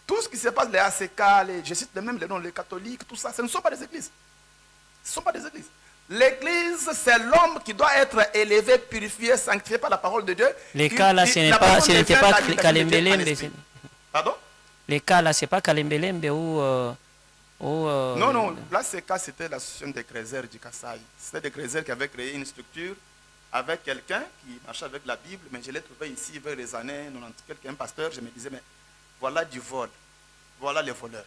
tout ce qui se passe, les ACK, je cite même les noms, les catholiques, tout ça, ce ne sont pas des églises. Ce ne sont pas des églises. L'église, c'est l'homme qui doit être élevé, purifié, sanctifié par la parole de Dieu. Les cas là, ce n'était pas Kalembelembe. Pardon? Les cas là, ce n'est pas Kalembelembe ou non, non, là, c'était l'association des Gréseurs du Kasaï. C'était des Gréseurs qui avaient créé une structure avec quelqu'un qui marchait avec la Bible, mais je l'ai trouvé ici vers les années 90, quelqu'un, pasteur, je me disais, mais voilà du vol, voilà les voleurs.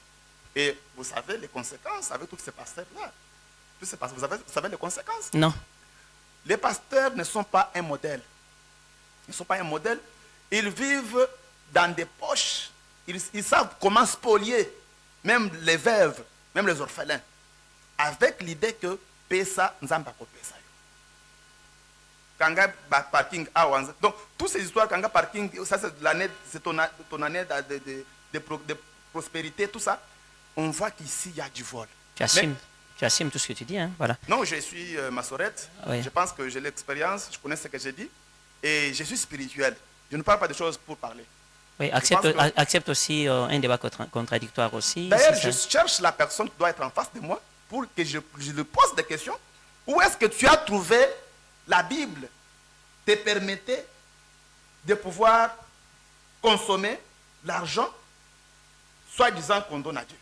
Et vous savez les conséquences avec tous ces pasteurs-là. Vous savez les conséquences? Non. Les pasteurs ne sont pas un modèle. Ils ne sont pas un modèle. Ils vivent dans des poches. Ils savent comment spolier même les veuves, même les orphelins, avec l'idée que Pesa Nzamba ko Pesa. Kanga parking donc toutes ces histoires Kanga parking, ça c'est l'année, c'est ton année de prospérité, tout ça. On voit qu'ici il y a du vol. Tu assumes tout ce que tu dis, hein? Voilà. Non, je suis massorette. Oui. Je pense que j'ai l'expérience, je connais ce que j'ai dit, et je suis spirituel. Je ne parle pas de choses pour parler. Oui, accepte aussi un débat contradictoire aussi. D'ailleurs, je cherche la personne qui doit être en face de moi pour que je lui pose des questions. Où est-ce que tu as trouvé la Bible te permettait de pouvoir consommer l'argent, soi-disant qu'on donne à Dieu?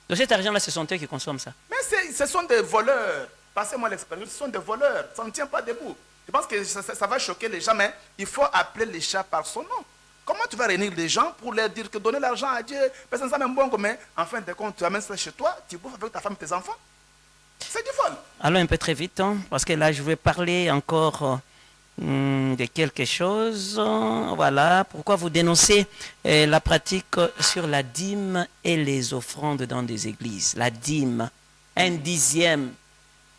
Donc cet argent-là, ce sont eux qui consomment ça. Mais ce sont des voleurs. Passez-moi l'expérience, ce sont des voleurs. Ça ne tient pas debout. Je pense que ça va choquer les gens, mais il faut appeler les chats par son nom. Comment tu vas réunir les gens pour leur dire que donner l'argent à Dieu, personne ne même bon, mais en fin de compte, tu amènes ça chez toi, tu bouffes avec ta femme et tes enfants? C'est du vol. Allons un peu très vite, hein, parce que là, je vais parler encore de quelque chose. Voilà, pourquoi vous dénoncez la pratique sur la dîme et les offrandes dans des églises? La dîme, 1/10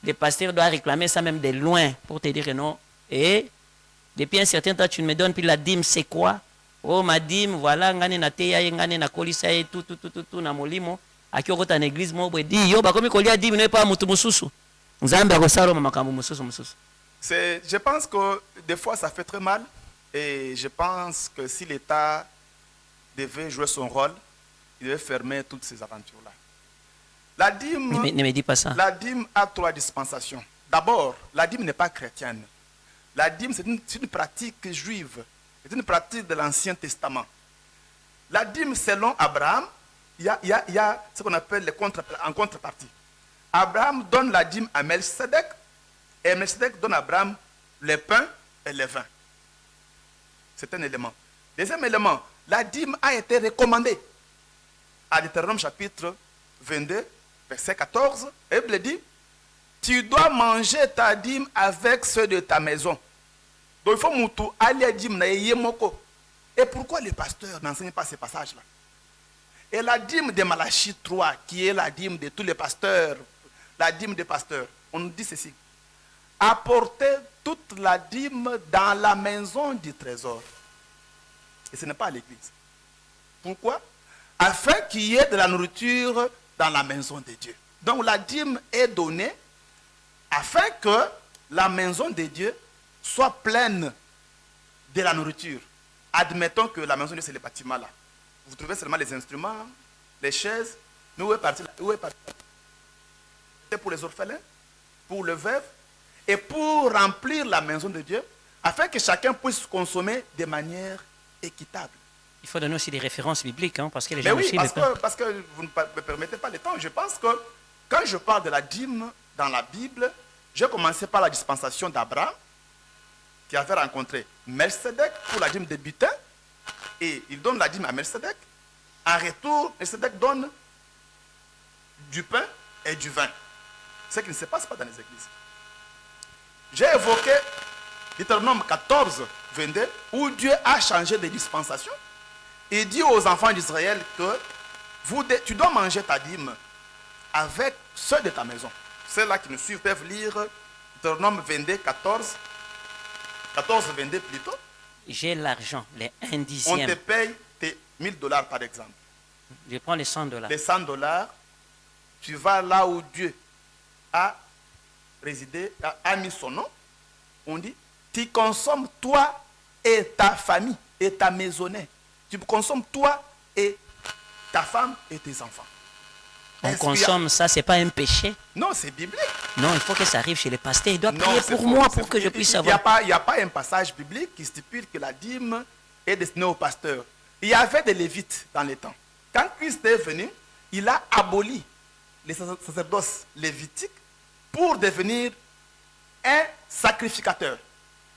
les pasteurs doivent réclamer ça même de loin pour te dire que non. Et depuis un certain temps, tu ne me donnes plus la dîme, c'est quoi? Oh, ma dîme, voilà, ngane na teya, ngane na kolisa, tout, na molimo. Aki okota na église, mo, di, yo, bakomi kolia dîme, ne pas mutu mususu. Nzambe akosaro mamakambu mususu mususu. Je pense que des fois, ça fait très mal. Et je pense que si l'État devait jouer son rôle, il devait fermer toutes ces aventures-là. La dîme, Ne me dis pas ça. La dîme a 3 dispensations. D'abord, la dîme n'est pas chrétienne. La dîme, c'est une pratique juive. C'est une pratique de l'Ancien Testament. La dîme, selon Abraham, il y a ce qu'on appelle en contrepartie. Abraham donne la dîme à Melchizedek, et Melchizedek donne à Abraham les pains et les vins. C'est un élément. Deuxième élément, la dîme a été recommandée. À Deutéronome chapitre 22, verset 14, la Bible dit, tu dois manger ta dîme avec ceux de ta maison. Donc il faut moutou aller dîme na yemoko. Et pourquoi les pasteurs n'enseignent pas ces passages-là? Et la dîme de Malachie 3, qui est la dîme de tous les pasteurs, la dîme des pasteurs, on nous dit ceci. Apportez toute la dîme dans la maison du trésor. Et ce n'est pas à l'église. Pourquoi? Afin qu'il y ait de la nourriture dans la maison de Dieu. Donc la dîme est donnée afin que la maison de Dieu soit pleine de la nourriture. Admettons que la maison de Dieu, c'est les bâtiments là. Vous trouvez seulement les instruments, les chaises. Mais où est parti? C'est pour les orphelins, pour le veuve, et pour remplir la maison de Dieu, afin que chacun puisse consommer de manière équitable. Il faut donner aussi des références bibliques, hein, parce que les Mais gens oui, aussi... parce que vous ne me permettez pas le temps. Je pense que quand je parle de la dîme dans la Bible, j'ai commencé par la dispensation d'Abraham, qui avait rencontré Melchizedek pour la dîme de butin, et il donne la dîme à Melchizedek. En retour, Melchizedek donne du pain et du vin. Ce qui ne se passe pas dans les églises. J'ai évoqué Deutéronome 14, 22, où Dieu a changé de dispensation. Il dit aux enfants d'Israël que tu dois manger ta dîme avec ceux de ta maison. Ceux-là qui nous suivent peuvent lire Deutéronome 22, 14, 22 plutôt. J'ai l'argent, les 1 On dixième. te paye tes $1000 par exemple. Je prends les $100. Les $100, tu vas là où Dieu a résidé, a mis son nom. On dit, tu consommes toi et ta famille et ta maisonnée. Tu consommes toi et ta femme et tes enfants. On consomme ça, c'est pas un péché. Non, c'est biblique. Non, il faut que ça arrive chez les pasteurs. Il doit Non, prier c'est pour faux, moi c'est pour que faux. je puisse Il savoir. n'y a pas un passage biblique qui stipule que la dîme est destinée aux pasteurs. Il y avait des Lévites dans les temps. Quand Christ est venu, il a aboli les sacerdoces lévitiques pour devenir un sacrificateur.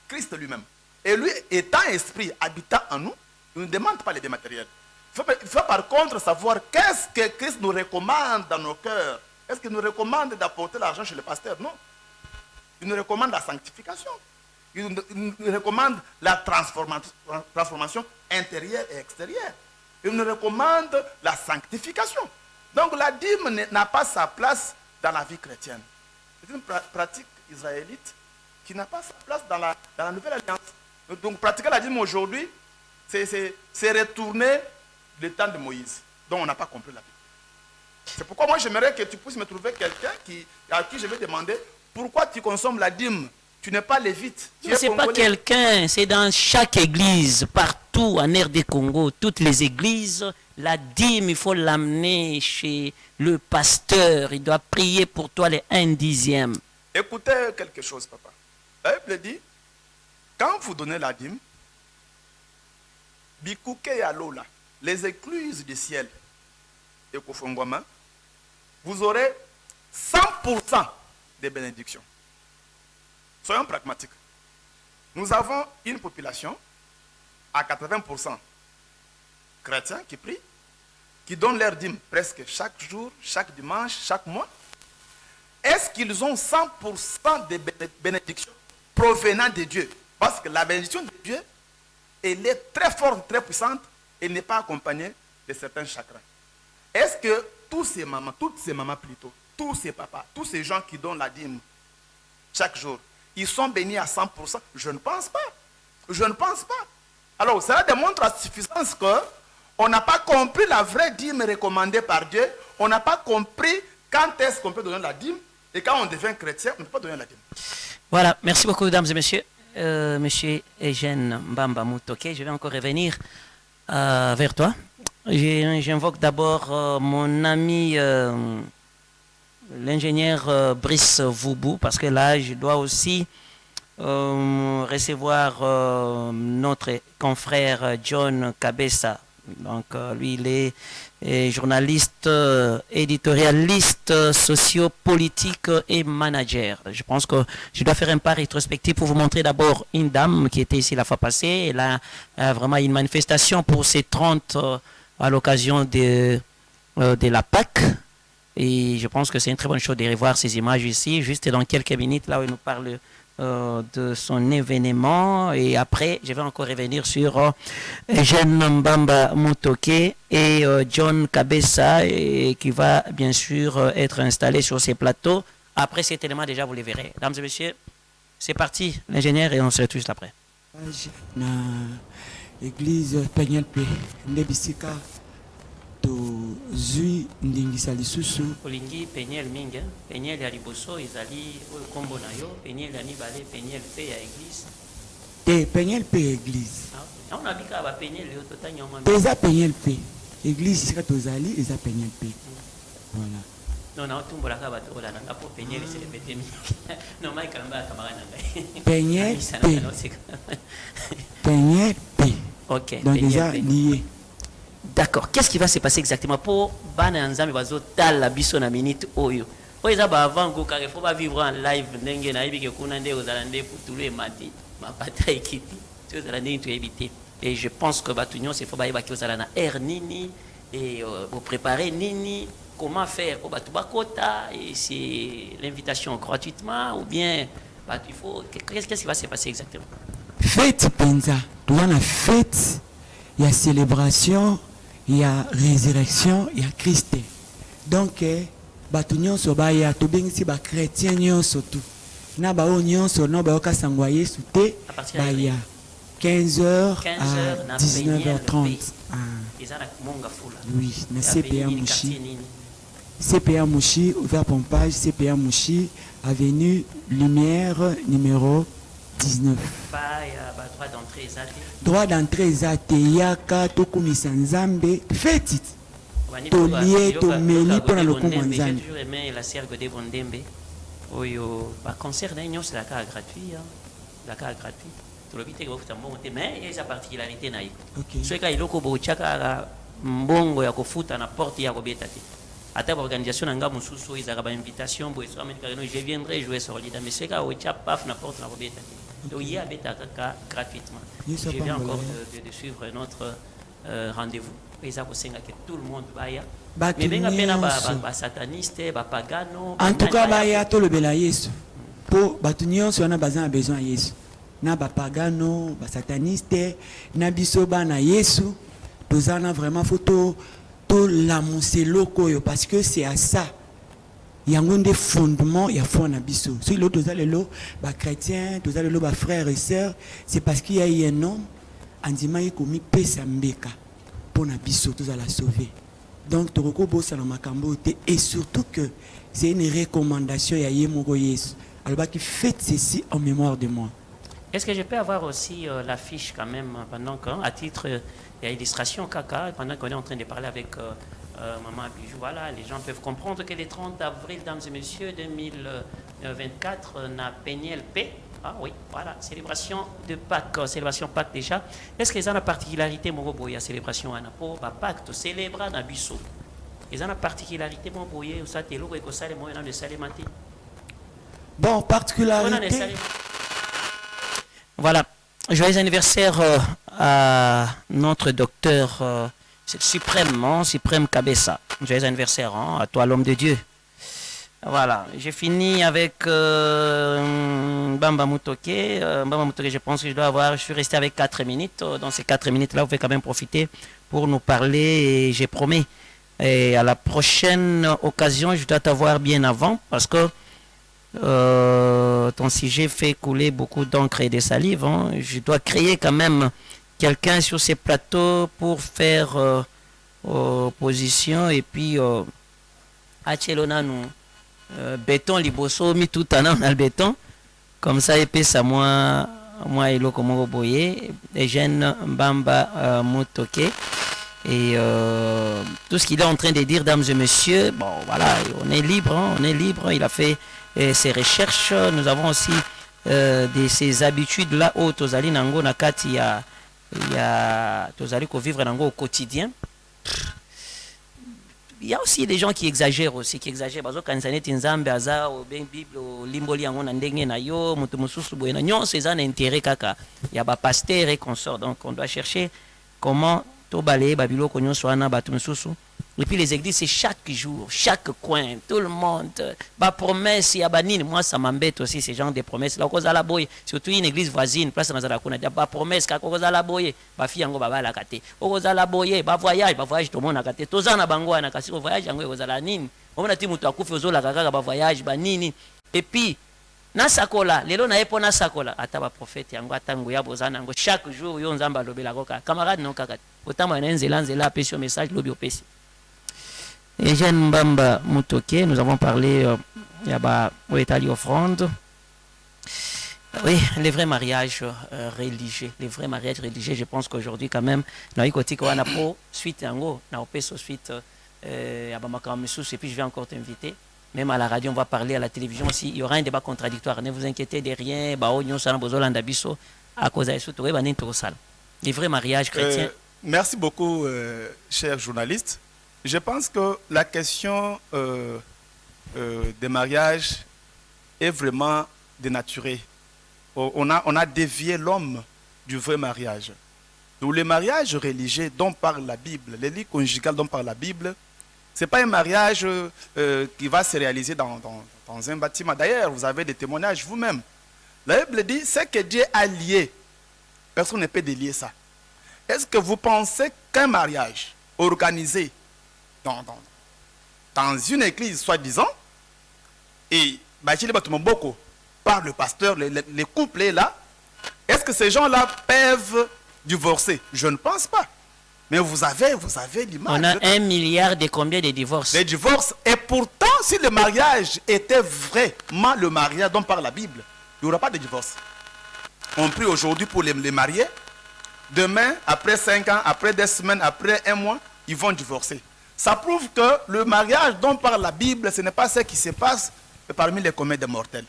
Christ lui-même. Et lui, étant esprit habitant en nous, il ne demande pas les biens matériels. Il faut par contre savoir qu'est-ce que Christ nous recommande dans nos cœurs. Est-ce qu'il nous recommande d'apporter l'argent chez le pasteur? Non. Il nous recommande la sanctification. Il nous recommande la transformation intérieure et extérieure. Il nous recommande la sanctification. Donc la dîme n'a pas sa place dans la vie chrétienne. C'est une pratique israélite qui n'a pas sa place dans la nouvelle alliance. Donc pratiquer la dîme aujourd'hui, c'est retourner le temps de Moïse, dont on n'a pas compris la Bible. C'est pourquoi moi j'aimerais que tu puisses me trouver quelqu'un à qui je vais demander pourquoi tu consommes la dîme. Tu n'es pas lévite. Ce n'est pas quelqu'un, c'est dans chaque église, partout en RD Congo, toutes les églises, la dîme, il faut l'amener chez le pasteur. Il doit prier pour toi les 1 dixième. Écoutez quelque chose, papa. La Bible dit, quand vous donnez la dîme, bikouke ya lola, les écluses du ciel, et Kofongwama, vous aurez 100% de bénédictions. Soyons pragmatiques. Nous avons une population à 80% chrétiens qui prient, qui donnent leur dîme presque chaque jour, chaque dimanche, chaque mois. Est-ce qu'ils ont 100% de bénédictions provenant de Dieu? Parce que la bénédiction de Dieu, elle est très forte, très puissante, et n'est pas accompagnée de certains chagrins. Est-ce que toutes ces mamans plutôt, tous ces papas, tous ces gens qui donnent la dîme, chaque jour. Ils sont bénis à 100%. Je ne pense pas. Je ne pense pas. Alors, cela démontre à suffisance qu'on n'a pas compris la vraie dîme recommandée par Dieu. On n'a pas compris quand est-ce qu'on peut donner la dîme. Et quand on devient chrétien, on ne peut pas donner la dîme. Voilà, merci beaucoup, mesdames et messieurs. Monsieur Eugène Mbamba Mutoke, je vais encore revenir vers toi. J'invoque d'abord mon ami l'ingénieur Brice Voubou, parce que là, je dois aussi recevoir notre confrère John Kabessa. Donc, lui, il est journaliste, éditorialiste, sociopolitique et manager. Je pense que je dois faire un pas rétrospectif pour vous montrer d'abord une dame qui était ici la fois passée. Elle a vraiment une manifestation pour ses 30 à l'occasion de la Pâques. Et je pense que c'est une très bonne chose de revoir ces images ici, juste dans quelques minutes, là où il nous parle de son événement. Et après, je vais encore revenir sur Eugène Mbamba Mutoke et John Kabessa, qui va bien sûr être installé sur ces plateaux. Après cet élément, déjà, vous les verrez. Mesdames et messieurs, c'est parti, l'ingénieur, et on se retrouve juste après. Na église Penyelpe Ndebisika to zui ndingisa lisusu Olingi Peniel Minga, Peniel ya liboso ezali oyo kombo na yo, Peniel ya mibale, Peniel pe ya église. te Penyelpe église On a bika ba Peniel yo totanya mwa. eza Penyelpe église sika tozali eza Penyelpe voilà. Non, non, tumbola ka bato ola nanga po Peniel c'est le pété mingi. Non, mai kamba kamara nanga. Penyelpe Penyelpe OK. donc déjà lié. D'accord. Qu'est-ce qui va se passer exactement pour bana nzambe bazo tala biso na minute oyo? Oyo eza ba avant ko ka faut ba vivre en live ndenge na yebi ke kuna nde ozala nde pour le mati. Ma pata ekiti. Tu ozala nde tu éviter. Et je pense que batunyo c'est faut ba yeba ki ozala na air nini et vous préparer nini, comment faire pour batu bakota et c'est l'invitation gratuitement ou bien bah il faut qu'est-ce qui va se passer exactement? Fête penza toza na fête ya célébration ya résurrection ya Christ donc bato nyonso baya tobengisi bachrétien nyonso tu na bao nyonso no bayoka sango ya Yesu te baya 15h à 19h30 oui na CPA Mouchi CPA Mouchi ouvert pompage CPA Mouchi avenue Lumière numéro 19. Droit d'entrée ezate yaka tokumisa nzambe feti tolie tomeli mpona lokumu nzambe. J'ai aimé la sergue de Bondembe oyo ba concert na nyonso la carte gratuit la carte gratuit to lo biteke bofuta mbongo te mais il y a sa particularité na iko so ka iloko bo chaka mbongo ya kofuta na porte ya kobeta te ata ba organisation na nga mususu izaka ba invitation bo eso ameni kano je viendrai jouer sur l'ida mais c'est ka o chap paf na porte na kobeta te. Donc, il y a gratuitement. Je viens encore de suivre notre rendez-vous. Et ça, c'est que tout le monde va y aller. Mais bien, il y a sataniste, pagano. En tout cas, il y a tout le bel Yesu. Pour Batunion, si on a besoin de Yesu. Na pagano, sataniste, na bisoba na Yesu. Nous avons vraiment photo tout l'amousser loco parce que c'est à ça. Il y a un des fondements, il y a foi na biso. Si l'autre tous les ba chrétiens, tous les ba frères et sœurs, c'est parce qu'il y a eu un homme andima yi komi pesa mbeka pour na biso tous à la sauver. Donc toroko bossa na makambo te et surtout que c'est une recommandation ya yemoko Yesu. Alors qui faites ceci en mémoire de moi. Est-ce que je peux avoir aussi l'affiche quand même pendant qu'à titre d'illustration caca pendant qu'on est en train de parler avec Maman Bijou, voilà, les gens peuvent comprendre que le 30 avril, mesdames et messieurs, 2024, on a Peniel P. Ah oui, voilà, célébration de Pâques, célébration Pâques déjà. Est-ce qu'ils ont la particularité, mon boy, la célébration à Napo, Pâques, tu célèbres dans Bissau. Ils ont la particularité, mon boy, où ça t'es lourd et que ça, les moyens de salémater. Bon, particularité. Voilà, joyeux anniversaire à notre docteur. C'est suprême Kabessa. Joyeux anniversaire à toi, l'homme de Dieu. Voilà, j'ai fini avec Mbamba Mutoke. Mbamba Mutoke, je pense que je suis resté avec 4 minutes. Dans ces 4 minutes-là, vous pouvez quand même profiter pour nous parler. Et j'ai promis, et à la prochaine occasion, je dois t'avoir bien avant parce que ton sujet fait couler beaucoup d'encre et de salive. Hein. Je dois créer quand même quelqu'un sur ces plateaux pour faire opposition et puis Achelona nous béton liboso mi tout en le béton comme ça épais à moi et le comment boyer les jeunes Mbamba Motoke et tout ce qu'il est en train de dire, dames et messieurs, bon voilà, on est libre, hein, on est libre. Il a fait ses recherches. Nous avons aussi ces habitudes là où Tozali Nango Nakati il y a Tozali qu'on vivre Nango au quotidien. Il y a aussi des gens qui exagèrent aussi, qui exagèrent. Parce que quand on est en Zambie, au Bible, au Limboli, on a ndenge na yo, mutumususu boyena. Non, c'est un intérêt kaka. Il y a pas pasteur et consort. Donc on doit chercher comment Tobalé, Babilo, Konyo, Soana, Batumsusu. Et puis les églises, c'est chaque jour, chaque coin, tout le monde. Bah promesse, il y a banine. Moi, ça m'embête aussi, ces genres de promesses. Là, au la boye, surtout une église voisine, place Mazalakuna, il y a pas promesse, quand la boye, bah fille yango baba la kate. Au la boye, bah voyage tout le monde a kate. Tozana bango na kasi au voyage yango la nini. On a dit mutu akufi ozola kaka ba voyage ba nini. Et puis na sakola, lelo na epo na sakola, ata ba prophète yango atango ya bozana yango chaque jour yo nzamba lobela koka. Camarade non kaka. Autant moi nzela pesi message lobi opesi. Et Jeanne Mbamba Mutoke, nous avons parlé au Italie offrande. Oui, les vrais mariages religieux. Les vrais mariages religieux, je pense qu'aujourd'hui, quand même, nous avons suite yango, nous avons suite et puis je vais encore t'inviter. Même à la radio, on va parler à la télévision aussi. Il y aura un débat contradictoire. Ne vous inquiétez de rien. À cause de ça, les vrais mariages chrétiens. Merci beaucoup, cher journaliste. Je pense que la question des mariages est vraiment dénaturée. On a dévié l'homme du vrai mariage. Donc le mariage religieux dont parle la Bible, les lits conjugales dont parle la Bible, ce n'est pas un mariage qui va se réaliser dans un bâtiment. D'ailleurs, vous avez des témoignages vous-même. La Bible dit, ce que Dieu a lié, personne ne peut délier ça. Est-ce que vous pensez qu'un mariage organisé dans une église, soi-disant, et par le pasteur, les couples est là, est-ce que ces gens-là peuvent divorcer? Je ne pense pas. Mais vous avez l'image. On a 1 milliard de combien de divorces? Les divorces. Et pourtant, si le mariage était vraiment le mariage dont parle la Bible, il n'y aura pas de divorce. On prie aujourd'hui pour les mariés. Demain, après 5 ans, après 2 semaines, après 1 mois, ils vont divorcer. Ça prouve que le mariage dont parle la Bible, ce n'est pas ce qui se passe parmi les communs des mortels.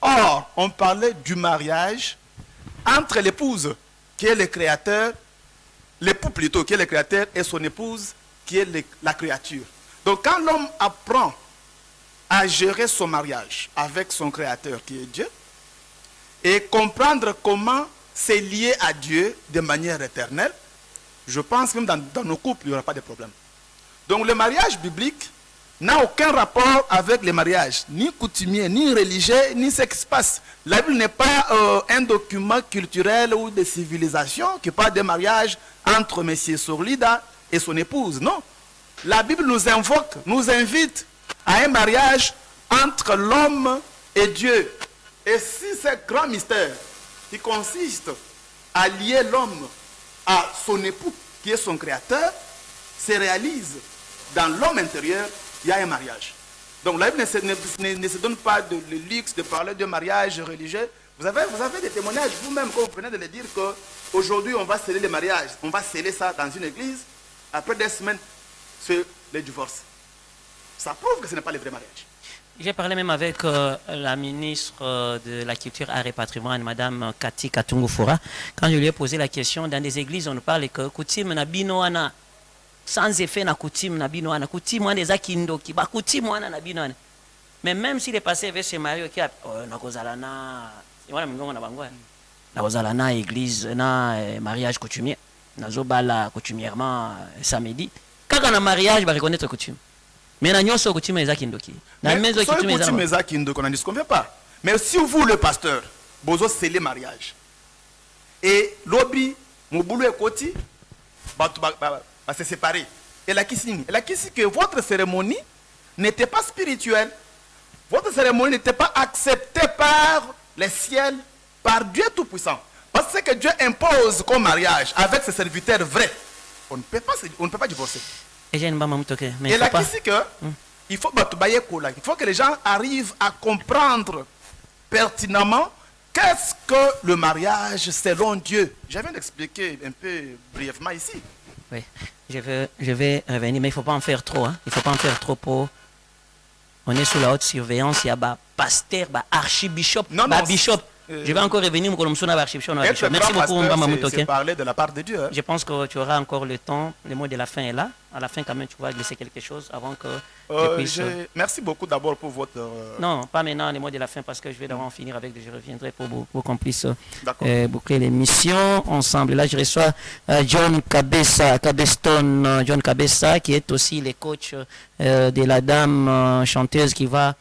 Or, on parlait du mariage entre l'épouse, qui est le créateur, l'époux plutôt, qui est le créateur, et son épouse, qui est la créature. Donc, quand l'homme apprend à gérer son mariage avec son créateur, qui est Dieu, et comprendre comment c'est lié à Dieu de manière éternelle, je pense que même dans nos couples, il n'y aura pas de problème. Donc le mariage biblique n'a aucun rapport avec les mariages, ni coutumier, ni religieux, ni ce qui se passe. La Bible n'est pas un document culturel ou de civilisation qui parle de mariage entre M. Sorlida et son épouse. Non. La Bible nous invoque, nous invite à un mariage entre l'homme et Dieu. Et si ce grand mystère qui consiste à lier l'homme à son époux, qui est son créateur, se réalise dans l'homme intérieur, il y a un mariage. Donc la Bible ne se donne pas le luxe de parler de mariage religieux. Vous avez des témoignages vous-même, quand vous venez de le dire, qu'aujourd'hui on va sceller les mariages. On va sceller ça dans une église. Après 2 semaines, c'est le divorce. Ça prouve que ce n'est pas le vrai mariage. J'ai parlé même avec la ministre de la Culture, Art et Patrimoine, Madame Kati Katungu-Fura. Quand je lui ai posé la question, dans des églises, on parle que coutume na binoana, sans effet na coutume na binoana, coutume na des akindoki, ba coutume na binoana. Mais même s'il est passé avec ce mari qui a na kozalana, voilà mingongo na bangwa, na kozalana église na mariage coutumier, na zobala coutumièrement samedi. Quand on a mariage, va reconnaître coutume. Mais on ne disconvient pas. Mais si vous, le pasteur, vous scellez le mariage, et l'obi, mon boulot est côté, va se séparer. Et la qui signe que votre cérémonie n'était pas spirituelle. votre cérémonie n'était pas acceptée par les ciels, par Dieu Tout-Puissant. Parce que Dieu impose comme mariage avec ses serviteurs vrais. On ne peut pas divorcer. Et j'ai une maman toquée, mais Et il là, faut pas. ici que il faut que les gens arrivent à comprendre pertinemment qu'est-ce que le mariage selon Dieu. Je viens d'expliquer un peu brièvement ici. Oui, je vais revenir, mais il ne faut pas en faire trop. Hein. Il ne faut pas en faire trop pour... On est sous la haute surveillance, il y a un pasteur, un archibishop, Non, un non, bishop. Je vais encore revenir pour le archibishop. Être Merci grand beaucoup, pasteur, Mbama c'est Mutoke. parler de la part de Dieu. Hein. Je pense que tu auras encore le temps. Le mot de la fin est là. À la fin, quand même, tu vas glisser quelque chose avant que je puisse... Merci beaucoup d'abord pour votre... Non, pas maintenant, les mots de la fin, parce que je vais d'abord en finir avec. Je reviendrai pour qu'on puisse boucler l'émission ensemble. Là, je reçois John Cabeston, John Cabessa, qui est aussi le coach de la dame chanteuse qui va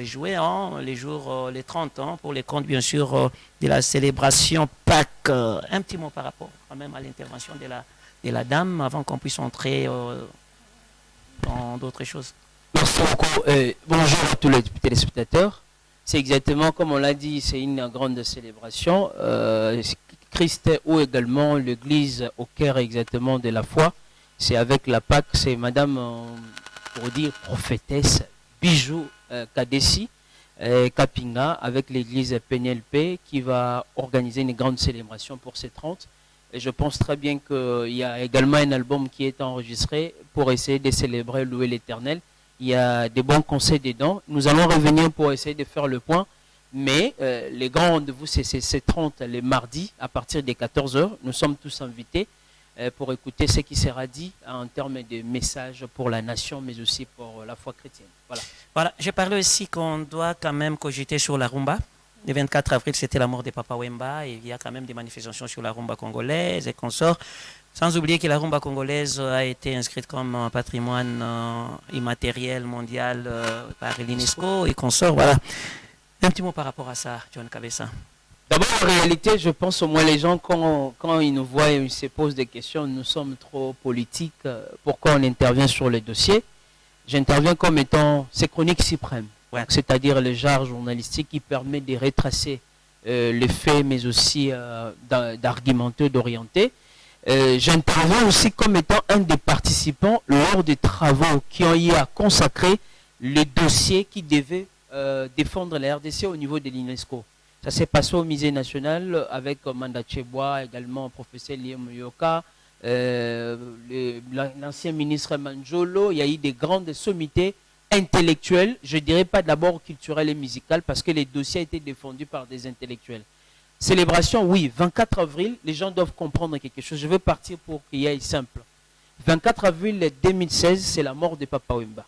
jouer les jours, les 30 ans, pour les comptes, bien sûr, de la célébration Pâques. Un petit mot par rapport quand même à l'intervention de la dame, avant qu'on puisse entrer dans d'autres choses. Merci beaucoup. Bonjour à tous les téléspectateurs. C'est exactement comme on l'a dit, c'est une grande célébration. Christ ou également l'Église au cœur exactement de la foi. C'est avec la Pâque, c'est Madame, pour dire prophétesse, Bijou Kadessi, Kapinga, avec l'Église PNLP qui va organiser une grande célébration pour ces 30. Et je pense très bien qu'il y a également un album qui est enregistré pour essayer de célébrer, louer l'Éternel. Il y a des bons conseils dedans. Nous allons revenir pour essayer de faire le point. Mais les grands rendez-vous, c'est 30 les mardis à partir des 14h. Nous sommes tous invités pour écouter ce qui sera dit en termes de messages pour la nation, mais aussi pour la foi chrétienne. Voilà. J'ai parlé aussi qu'on doit quand même cogiter sur la rumba. Le 24 avril, c'était la mort de Papa Wemba. Et il y a quand même des manifestations sur la rumba congolaise et consorts. Sans oublier que la rumba congolaise a été inscrite comme patrimoine immatériel mondial par l'UNESCO et consorts. Voilà. Un petit mot par rapport à ça, John Cabessa. D'abord, en réalité, je pense au moins les gens, quand ils nous voient et ils se posent des questions, nous sommes trop politiques. Pourquoi on intervient sur les dossiers? J'interviens comme étant ces chroniques suprêmes. Ouais. C'est-à-dire le genre journalistique qui permet de retracer les faits, mais aussi d'argumenter, d'orienter. J'interviens aussi comme étant un des participants lors des travaux qui ont eu à consacrer les dossiers qui devaient défendre la RDC au niveau de l'UNESCO. Ça s'est passé au Musée national avec Manda Chebois, également professeur Liam Yoka, l'ancien ministre Manjolo. Il y a eu des grandes sommités intellectuelles, je ne dirais pas d'abord culturelles et musicales, parce que les dossiers étaient défendus par des intellectuels. Célébration, oui, 24 avril, les gens doivent comprendre quelque chose. Je veux partir pour qu'il y ait simple. 24 avril 2016, c'est la mort de Papa Wemba.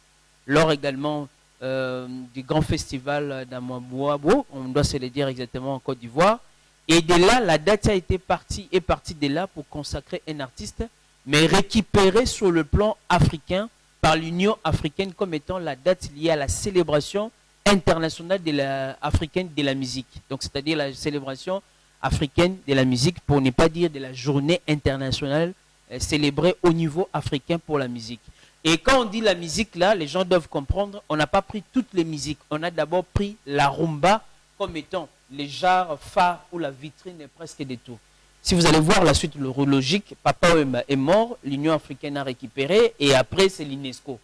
Lors également du grand festival d'Amouabouabo, on doit se le dire exactement en Côte d'Ivoire. Et de là, la date est partie de là pour consacrer un artiste, mais récupérée sur le plan africain par l'Union africaine comme étant la date liée à la célébration internationale africaine de la musique. Donc, c'est-à-dire la célébration africaine de la musique, pour ne pas dire de la journée internationale célébrée au niveau africain pour la musique. Et quand on dit la musique, là, les gens doivent comprendre, on n'a pas pris toutes les musiques. On a d'abord pris la rumba comme étant les genres phares ou la vitrine presque de tout. Si vous allez voir la suite logique, Papa Wemba est mort, l'Union africaine a récupéré, et après c'est l'UNESCO.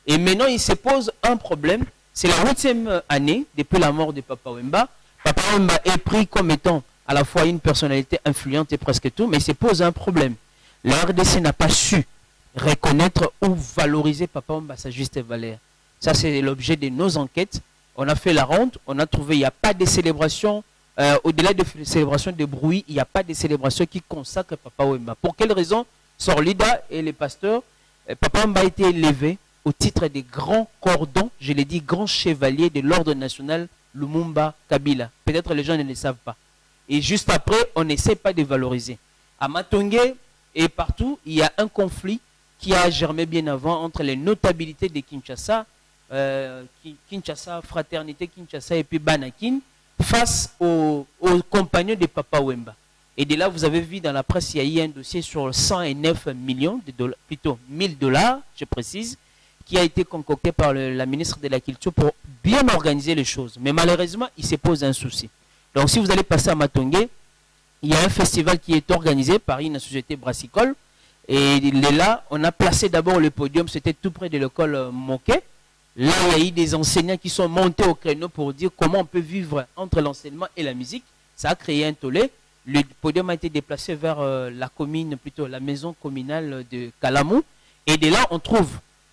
Et maintenant, il se pose un problème. C'est la 8e année depuis la mort de Papa Wemba. Papa Wemba est pris comme étant à la fois une personnalité influente et presque tout, mais il se pose un problème. La RDC n'a pas su reconnaître ou valoriser Papa Wemba à sa juste valeur. Ça, c'est l'objet de nos enquêtes. On a fait la ronde, on a trouvé, il n'y a pas de célébration, au-delà de célébration de bruit, il n'y a pas de célébration qui consacre Papa Wemba. Pour quelle raison? Sorlida et les pasteurs, Papa Wemba a été élevé au titre des grands cordons, je l'ai dit, grands chevaliers de l'ordre national Lumumba Kabila. Peut-être les gens ne le savent pas. Et juste après, on n'essaie pas de valoriser. À Matongé et partout, il y a un conflit qui a germé bien avant entre les notabilités de Kinshasa, Kinshasa, Fraternité Kinshasa et puis Banakin, face aux compagnons de Papa Wemba. Et de là, vous avez vu dans la presse, il y a eu un dossier sur 109 millions de dollars, plutôt $1000, je précise, qui a été concocté par la ministre de la Culture pour bien organiser les choses. Mais malheureusement, il se pose un souci. Donc si vous allez passer à Matongué, il y a un festival qui est organisé par une société brassicole. Et là, on a placé d'abord le podium, c'était tout près de l'école Moquet. Là, il y a eu des enseignants qui sont montés au créneau pour dire comment on peut vivre entre l'enseignement et la musique. Ça a créé un tollé. Le podium a été déplacé vers la commune, plutôt la maison communale de Kalamou. Et de là,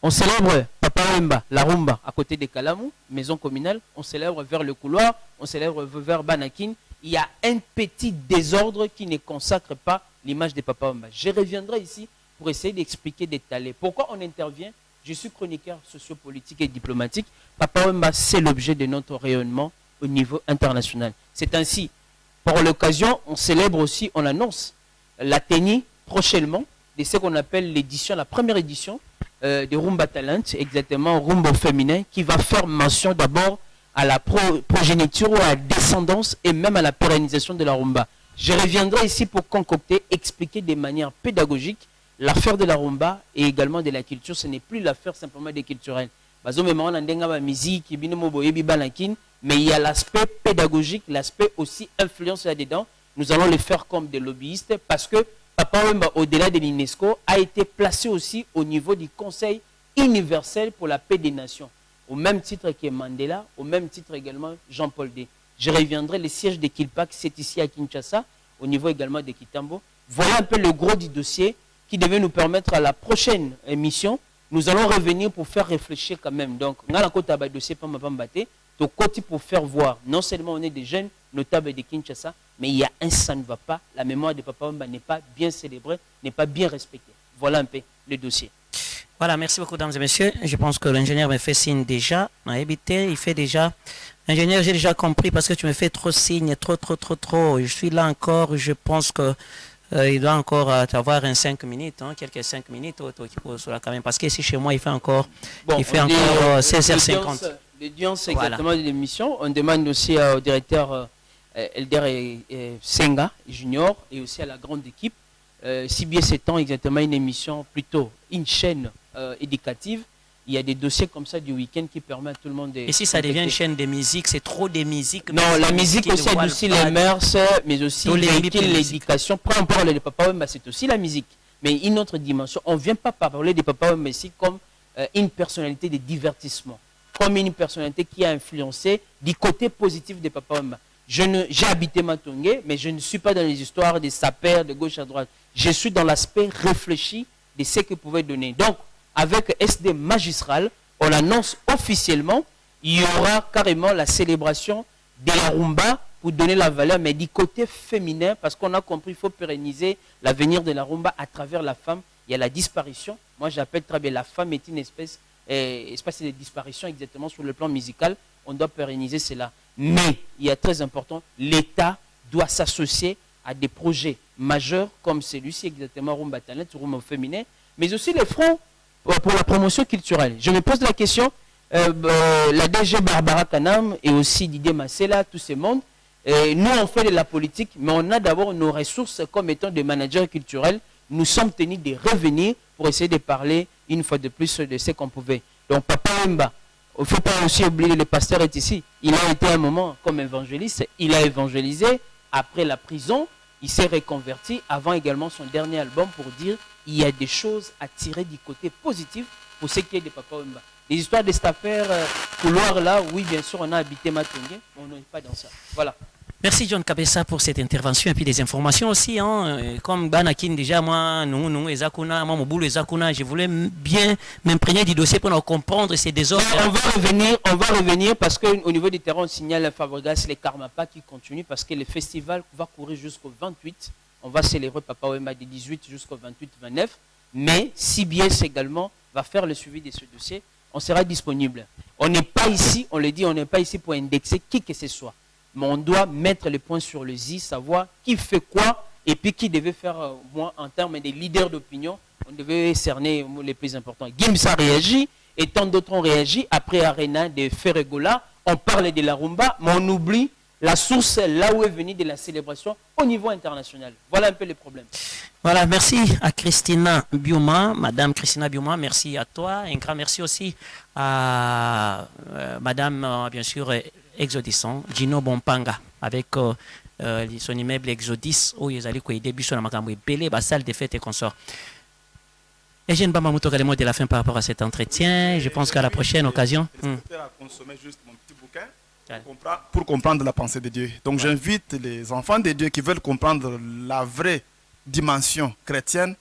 on célèbre Papa Wemba, la rumba, à côté de Kalamou, maison communale. On célèbre vers le couloir, on célèbre vers Banakin. Il y a un petit désordre qui ne consacre pas l'image de Papa Wemba. Je reviendrai ici pour essayer d'expliquer, d'étaler. Pourquoi on intervient? Je suis chroniqueur sociopolitique et diplomatique. Papa Wemba, c'est l'objet de notre rayonnement au niveau international. C'est ainsi. Pour l'occasion, on célèbre aussi, on annonce la tenue prochainement de ce qu'on appelle l'édition, la première édition de Rumba Talent, exactement Rumba féminin, qui va faire mention d'abord à la progéniture ou à la descendance et même à la pérennisation de la rumba. Je reviendrai ici pour concocter, expliquer de manière pédagogique l'affaire de la rumba et également de la culture. Ce n'est plus l'affaire simplement des culturels. Mais il y a l'aspect pédagogique, l'aspect aussi influence là-dedans. Nous allons le faire comme des lobbyistes parce que Papa Wemba, au-delà de l'UNESCO, a été placé aussi au niveau du Conseil universel pour la paix des nations. Au même titre que Mandela, au même titre également Jean-Paul II. Je reviendrai, le siège de Kilpak, c'est ici à Kinshasa, au niveau également de Kitambo. Voilà un peu le gros du dossier qui devait nous permettre à la prochaine émission. Nous allons revenir pour faire réfléchir quand même. Donc, on a un dossier pour faire voir, non seulement on est des jeunes notables de Kinshasa, mais il y a un ça ne va pas. La mémoire de Papa Wemba n'est pas bien célébrée, n'est pas bien respectée. Voilà un peu le dossier. Voilà, merci beaucoup, mesdames et messieurs. Je pense que l'ingénieur me fait signe déjà. Il fait déjà. Ingénieur, j'ai déjà compris parce que tu me fais trop signe, trop. Je suis là encore. Je pense que il doit encore avoir un 5 minutes, hein, quelques 5 minutes quand même. Parce que ici chez moi, il fait encore, bon, il fait encore 16h50. L'audience exactement de l'émission. On demande aussi au directeur Elder Senga Junior et aussi à la grande équipe. Si bien c'est exactement une émission, plutôt une chaîne éducative, il y a des dossiers comme ça du week-end qui permettent à tout le monde de... Et si ça devient une chaîne de musique, c'est trop de musique. Non, la musique aussi aide aussi les mœurs, mais aussi l'éducation. Quand on parle de Papa Wemba, c'est aussi la musique. Mais une autre dimension, on ne vient pas parler de Papa Wemba ici comme une personnalité de divertissement, comme une personnalité qui a influencé du côté positif de Papa Wemba. J'ai habité Matongué, mais je ne suis pas dans les histoires des sapeurs de gauche à droite. Je suis dans l'aspect réfléchi de ce que pouvait donner. Donc, avec SD magistral, on annonce officiellement, il y aura carrément la célébration de la rumba pour donner la valeur, mais du côté féminin, parce qu'on a compris qu'il faut pérenniser l'avenir de la rumba à travers la femme. Il y a la disparition. Moi, j'appelle très bien la femme est une espèce de disparition exactement sur le plan musical. On doit pérenniser cela. Mais, il y a très important, l'État doit s'associer à des projets majeurs comme celui-ci, exactement Rumba Talent, Rumba féminin, mais aussi les fronts pour la promotion culturelle. Je me pose la question, la DG Barbara Kanam et aussi Didier Massela, tous ces mondes, nous on fait de la politique, mais on a d'abord nos ressources comme étant des managers culturels. Nous sommes tenus de revenir pour essayer de parler une fois de plus de ce qu'on pouvait. Donc Papa Wemba, il ne faut pas aussi oublier, le pasteur est ici. Il a été un moment comme évangéliste, il a évangélisé. Après la prison, il s'est reconverti avant également son dernier album pour dire il y a des choses à tirer du côté positif pour ce qui est de Papa Wemba. Les histoires de cette affaire couloir là, oui bien sûr on a habité Matongué, on n'est pas dans ça. Voilà. Merci John Kabessa pour cette intervention et puis des informations aussi. Hein, comme Banakin déjà, moi, nous, Ezakuna, moi, Moboulou, Ezakuna, je voulais bien m'imprégner du dossier pour nous comprendre ces désordres. On va revenir parce qu'au niveau du terrain, on signale Fabregas, les Karmapa qui continuent parce que le festival va courir jusqu'au 28. On va célébrer Papa Wemba du 18 jusqu'au 28-29. Mais CBS également va faire le suivi de ce dossier. On sera disponible. On n'est pas ici, on le dit, on n'est pas ici pour indexer qui que ce soit. Mais on doit mettre les points sur le i, savoir qui fait quoi et puis qui devait faire, moi, en termes de leaders d'opinion, on devait cerner les plus importants. Gims a réagi et tant d'autres ont réagi. Après Arena de Ferregola, on parle de la rumba, mais on oublie la source là où est venue de la célébration au niveau international. Voilà un peu les problèmes. Voilà, merci à Christina Biuma, Madame Christina Biuma, merci à toi. Un grand merci aussi à Madame, bien sûr, Exodisson, Gino Bompanga, avec son immeuble Exodis, où ils allaient aider sur la Makambo, Belé, salle des fêtes et consorts. Et je ne vais pas m'oublier les mots de la fin par rapport à cet entretien. Je pense qu'à la prochaine occasion. À consommer juste mon petit bouquin pour comprendre la pensée de Dieu. Donc j'invite les enfants de Dieu qui veulent comprendre la vraie dimension chrétienne.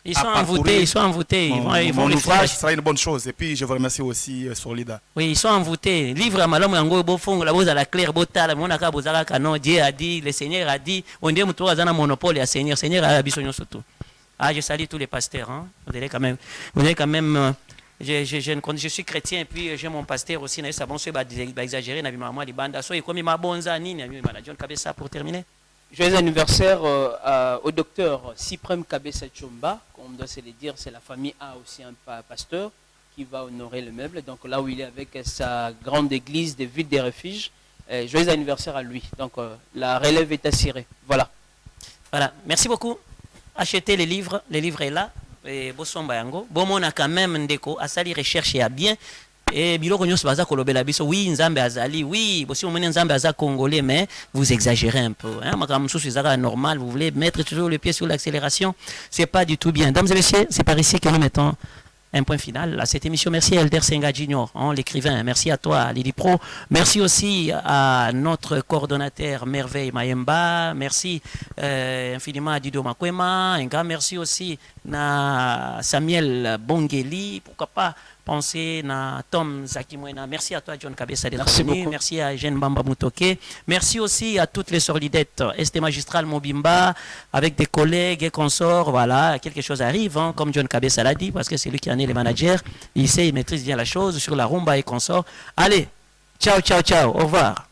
Ils sont envoûtés, ils sont envoûtés. Mon ouvrage sera une bonne chose. Et puis je vous remercie aussi Solida. Oui, ils sont envoûtés. Livre à Malom Yango Bofong, la voix à la claire, Botala, Monaka Bozala Kano, Dieu a dit, le Seigneur a dit, on dit que tu as un monopole à Seigneur. Seigneur a bisogno surtout. Ah, je salue tous les pasteurs. Hein. Vous allez quand même. Je suis chrétien et puis j'ai mon pasteur aussi. Ça va exagérer. Pour terminer. Joyeux anniversaire au docteur Cyprem Kabessa Chomba. Comme on doit se le dire, c'est la famille A aussi un pasteur qui va honorer le meuble. Donc là où il est avec sa grande église des villes des refuges. Joyeux anniversaire à lui. Donc la relève est assurée. Voilà. Voilà. Merci beaucoup. Achetez les livres est là. Et Bosomba Yango. Bomona quand même ndeko. Asali recherche ya bien. Et biloko nyonso baza kolobela biso oui nzambe azali oui bosi omone nzambe aza congolais mais vous exagérez un peu hein makambo mususu ezaka normal vous voulez mettre toujours le pied sur l'accélération c'est pas du tout bien. Mesdames et messieurs, c'est par ici que nous mettons un point final à cette émission. Merci à Elder Senga Junior, l'écrivain. Merci à toi, Lily Pro. Merci aussi à notre coordonnateur Merveille Mayemba. Merci infiniment à Dido Makwema. Un grand merci aussi à Samuel Bongeli. Pourquoi pas penser à Tom Zakimwena. Merci à toi, John Kabessa d'être venu. Merci à Jeanne Bamba Mutoke. Merci aussi à toutes les sorlidettes. Esté Magistral Mobimba, avec des collègues et consorts. Voilà, quelque chose arrive, hein, comme John Kabessa l'a dit, parce que c'est lui qui en est le manager. Il sait, il maîtrise bien la chose sur la rumba et consorts. Allez, ciao, ciao, ciao. Au revoir.